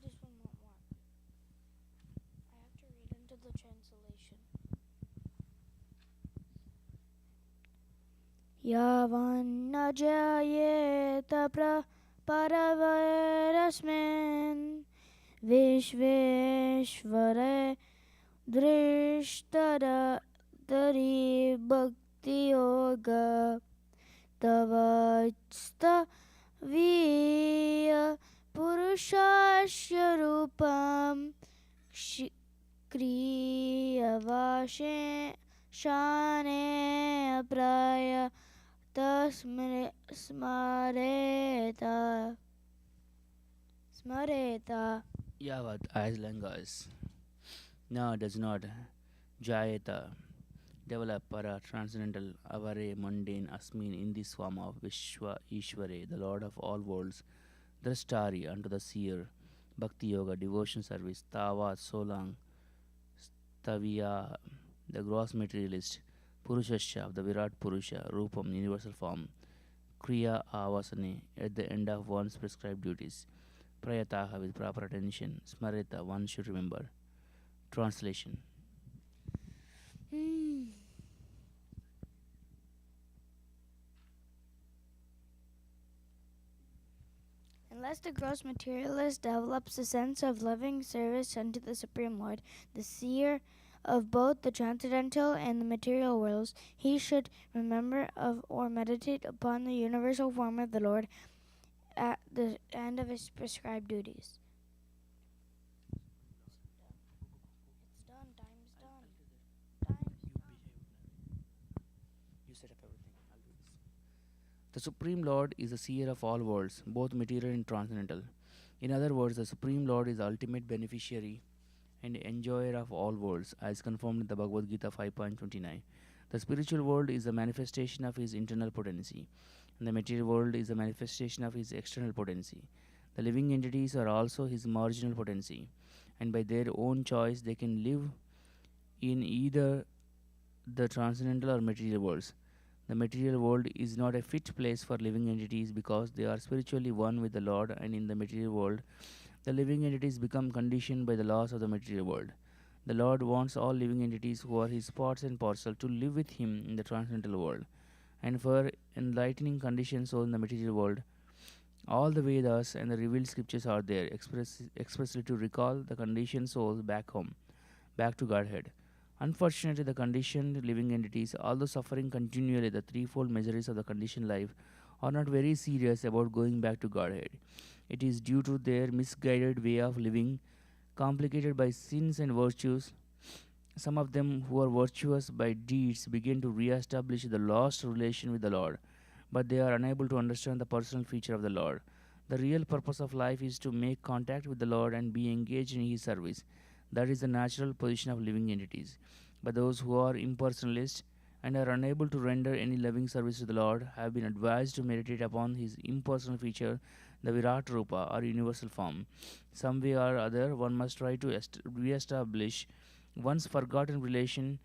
This one won't work. I have to read into the translation. Yavan jayeta paravayasmin vishveshvare drishtara dari bhakti yoga tavasta viya purushasya rupam kriyavashe shane praya smareta. Yavat as long as Na does not Jayata develop para transcendental avare mundane asmin in this form of Vishwa Ishware, the Lord of all worlds, Drashtari unto the seer, Bhakti Yoga, devotion service, Tava, so long, Stavya, the gross materialist, Purushasya of the Virat Purusha, Rupam, universal form, Kriya Avasane, at the end of one's prescribed duties, Prayataha with proper attention, Smarita, one should remember. Translation. Unless the gross materialist develops a sense of loving service unto the Supreme Lord, the seer of both the transcendental and the material worlds, he should remember of or meditate upon the universal form of the Lord at the end of his prescribed duties. It's done. Time's done. You set up everything. I'll do this. The Supreme Lord is the seer of all worlds, both material and transcendental. In other words, the Supreme Lord is the ultimate beneficiary and enjoyer of all worlds, as confirmed in the Bhagavad Gita 5.29. The spiritual world is a manifestation of his internal potency, and the material world is a manifestation of his external potency. The living entities are also his marginal potency, and by their own choice they can live in either the transcendental or material worlds. The material world is not a fit place for living entities because they are spiritually one with the Lord, and in the material world, the living entities become conditioned by the laws of the material world. The Lord wants all living entities who are his parts and parcel to live with him in the transcendental world, and for enlightening conditioned soul in the material world. All the Vedas and the revealed scriptures are there expressly to recall the conditioned souls back home, back to Godhead. Unfortunately, the conditioned living entities, although suffering continually the threefold miseries of the conditioned life, are not very serious about going back to Godhead. It is due to their misguided way of living, complicated by sins and virtues. Some of them who are virtuous by deeds begin to re-establish the lost relation with the Lord, but they are unable to understand the personal feature of the Lord. The real purpose of life is to make contact with the Lord and be engaged in his service. That is the natural position of living entities. But those who are impersonalists and are unable to render any loving service to the Lord have been advised to meditate upon his impersonal feature, the Virat Rupa or universal form. Some way or other, one must try to re-establish one's forgotten relation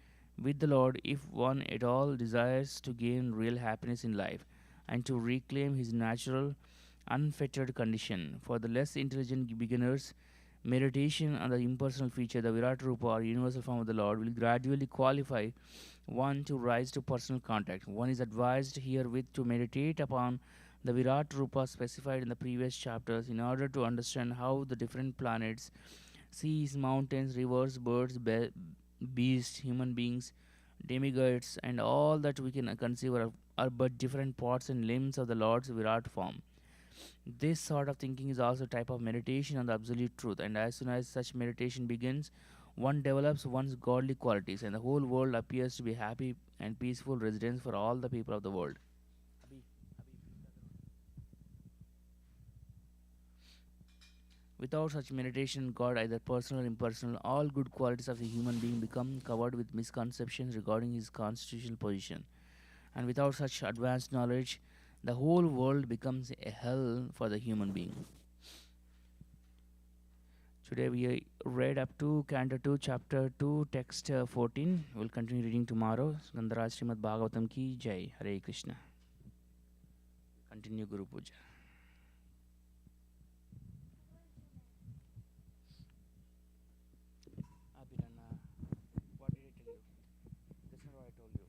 with the Lord if one at all desires to gain real happiness in life and to reclaim his natural, unfettered condition. For the less intelligent beginners, meditation on the impersonal feature, the Virat Rupa or universal form of the Lord, will gradually qualify one to rise to personal contact. One is advised herewith to meditate upon the Virat Rupa specified in the previous chapters in order to understand how the different planets, seas, mountains, rivers, birds, beasts, human beings, demigods, and all that we can conceive are but different parts and limbs of the Lord's Virat form. This sort of thinking is also a type of meditation on the absolute truth, and as soon as such meditation begins, one develops one's godly qualities, and the whole world appears to be happy and peaceful residence for all the people of the world. Without such meditation, God, either personal or impersonal, all good qualities of the human being become covered with misconceptions regarding his constitutional position. And without such advanced knowledge, the whole world becomes a hell for the human being. Today we read up to Canto 2, Chapter 2, Text 14. We'll continue reading tomorrow. Skandaraj Srimad Bhagavatam ki Jai. Hare Krishna. Continue Guru Puja. Abhiranna, what did I tell you? That's not what I told you.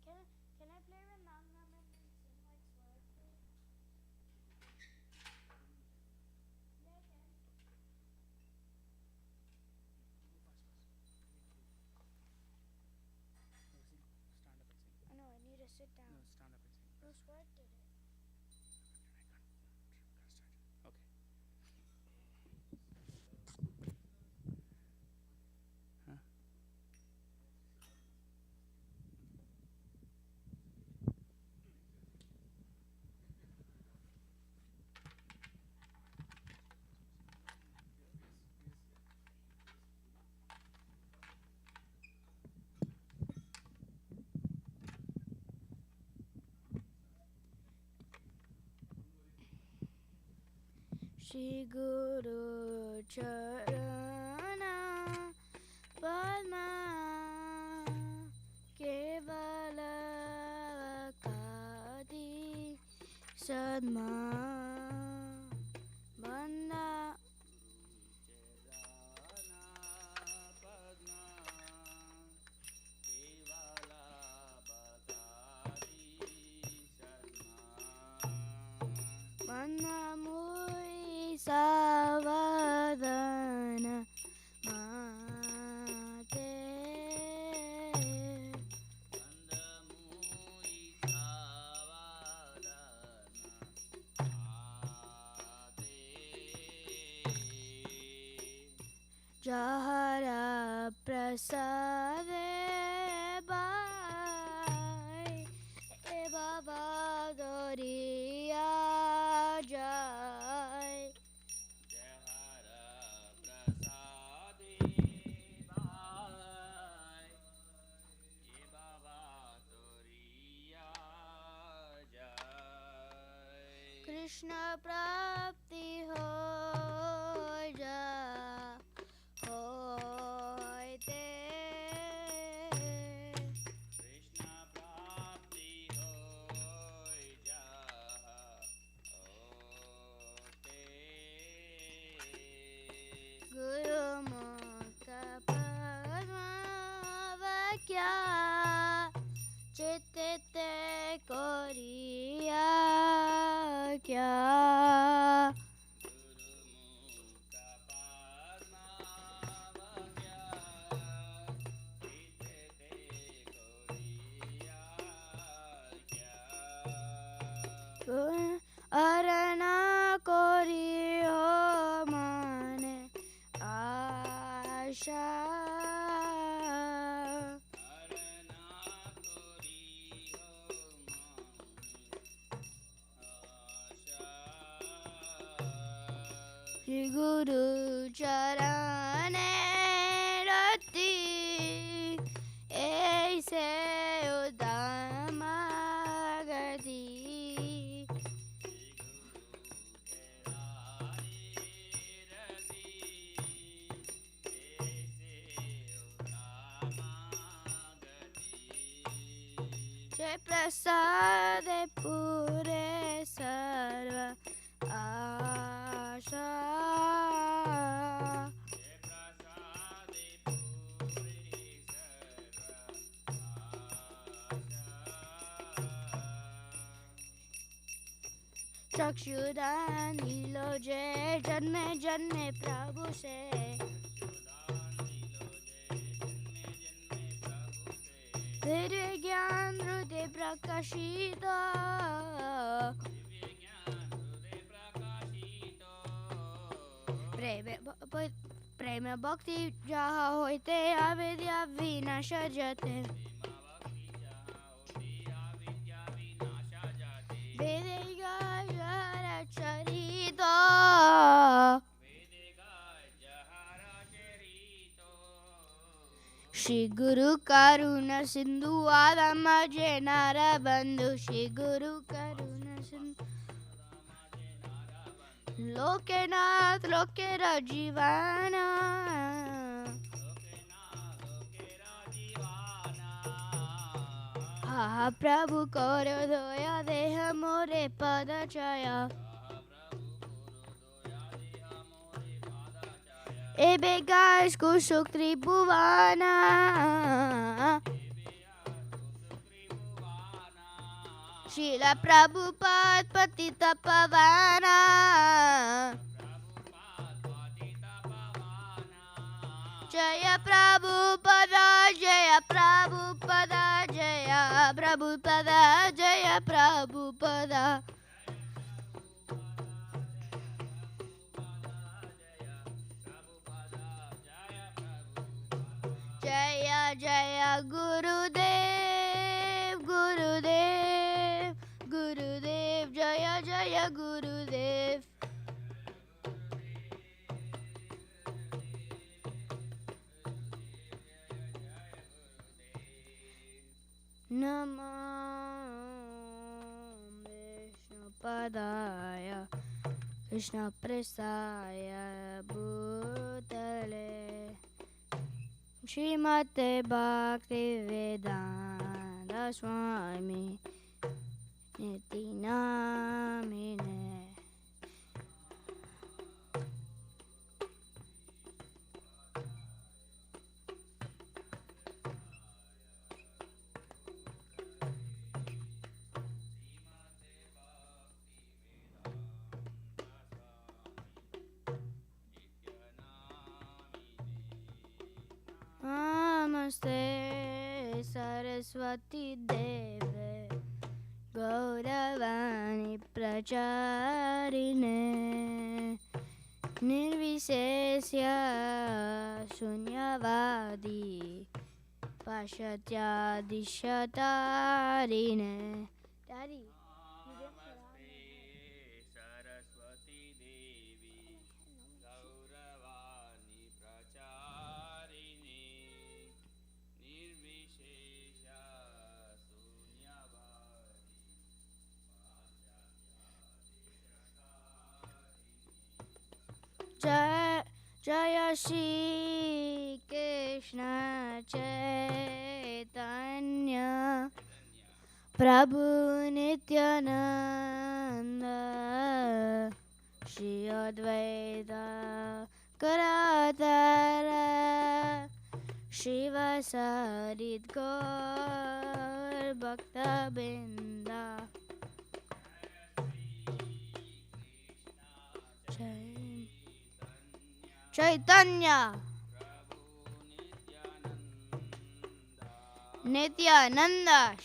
Wait, can I play with Mom and sing like Swear? I know, I need to sit down. No, stand up and sing. No, Swear did it. Okay. Huh? Shri Guru Charana Padma Kevala Kadi Sadma Banda Manamuri Savadana Mate Jahar prasade bai e baba doriya jai. Krishna prapti ho ja hoite. Krishna prapti ho ja hoite. Guru mukta padma vakya चित्ते Korea क्या. अरना कोरी हो माने आशा. Shri Guru Charane Rati Aise Udamagati. Jai Prasade Pure Sarva Asha. चक्षुदान नीलो जय जन्मे जन्मे प्रभु से. तेरे ज्ञान हृदय प्रकाशित. प्रेम भक्ति जहाँ होते अविद्या विनाश जाते. वेदेगा जहर चरित. श्री गुरु करुणा सिंधु आदम जनार बंधु. श्री गुरु करुणा सिंधु लोकेनाथ लोकेर जीवाना. हा प्रभु करो दया देह मोरे पद छाया. एबे guys कुशुक त्रिभुवाना. Srila Prabhupada Patita Pavana. Jaya Prabhupada, Jaya Prabhupada, Jaya Prabhupada, Jaya Prabhupada. Jaya Jaya Gurudev, Gurudev, Gurudev, Jaya Jaya Gurudev. Namo Vishnu Padaya Krishna Prasaya Bhutale Srimate Bhakti Vedanta Swami Niti Namine. Namaste Saraswati Deve Gauravani Pracharine निर्विशेष्य शून्यवादी पश्यत्यादिशतारिणे. Daddy, you didn't put on Saraswati देवी गौरवाणी प्रचारिणी निर्विशेष Jai Jaya Shri Krishna Chaitanya Prabhu Nityananda Shri Advaita Karadara Shiva Sarit Gaur Bhakta Binda. Chaitanya Nityananda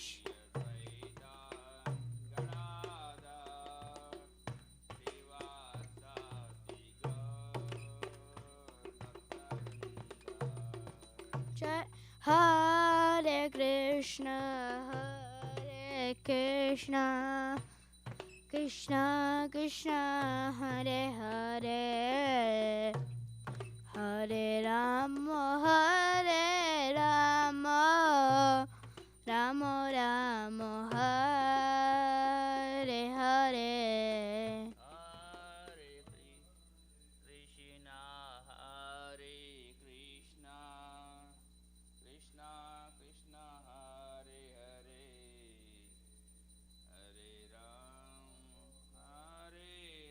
Hare Krishna Hare Krishna Krishna Krishna Hare Hare Hare Rama Hare Rama Rama Rama Hare Hare. Krishna Hare Krishna Krishna Krishna Hare Hare Hare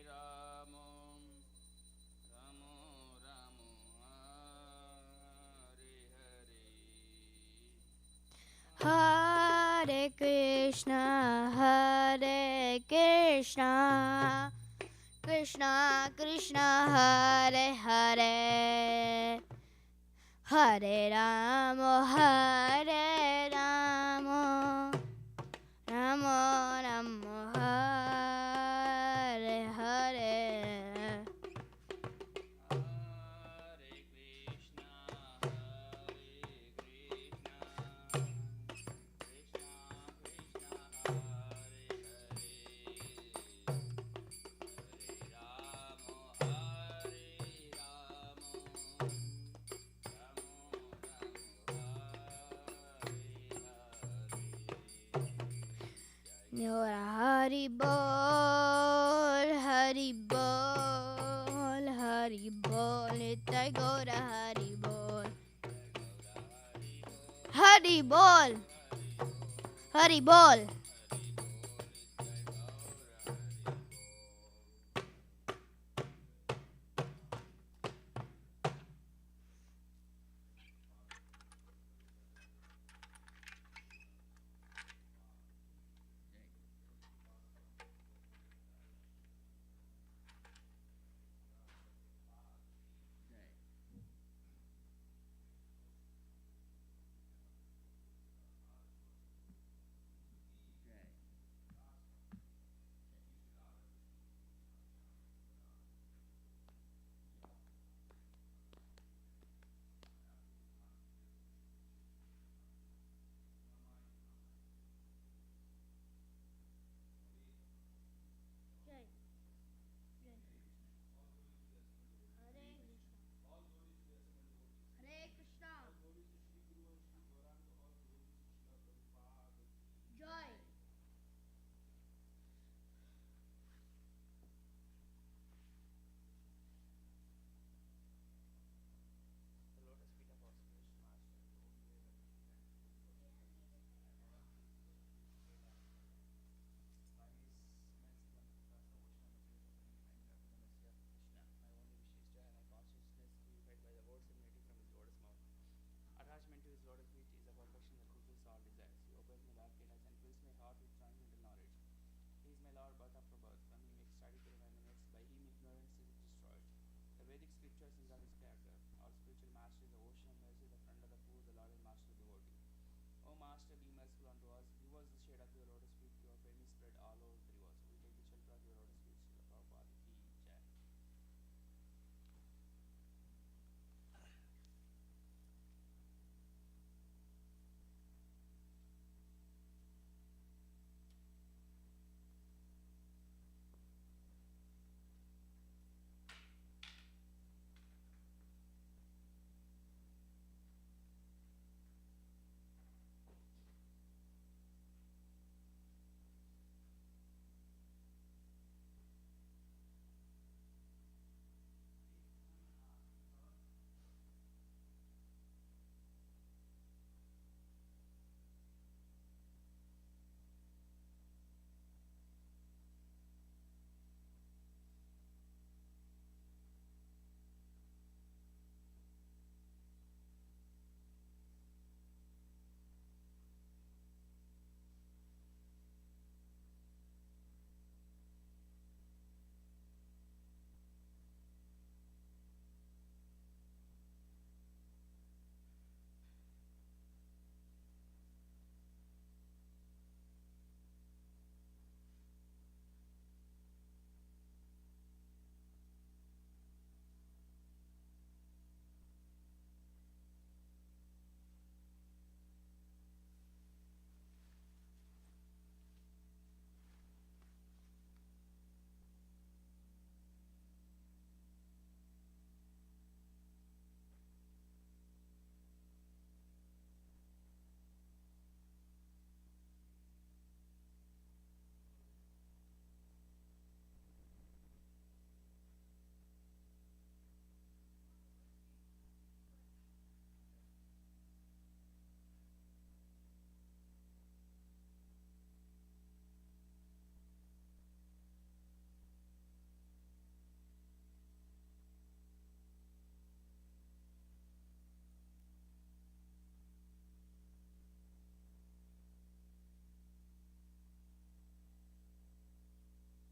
Ram Hare Rama Ramo Ramo Hare Hare. Hare Krishna Hare Krishna Krishna Krishna Hare Hare Hare Rama Hare Rama Rama Rama Hare Hare. Hare Krishna Hari Bol, Hari Bol, Hari Bol, Nitai Gaura Hari Bol, Hari Bol, Hari Bol. Attachment to his lotus feet is a perfection that fulfills all desires. He opens my dark eyes and fills my heart with transcendental knowledge. He is my Lord, birth after birth. From him ecstatic emanates. By him ignorance is destroyed. The Vedic scripture sings of his character. Our spiritual master is the ocean of mercy, the friend of the poor, the Lord and master of the devotee. O Master, be merciful unto us. Give us the shade of your lotus feet. Your fame is spread all over the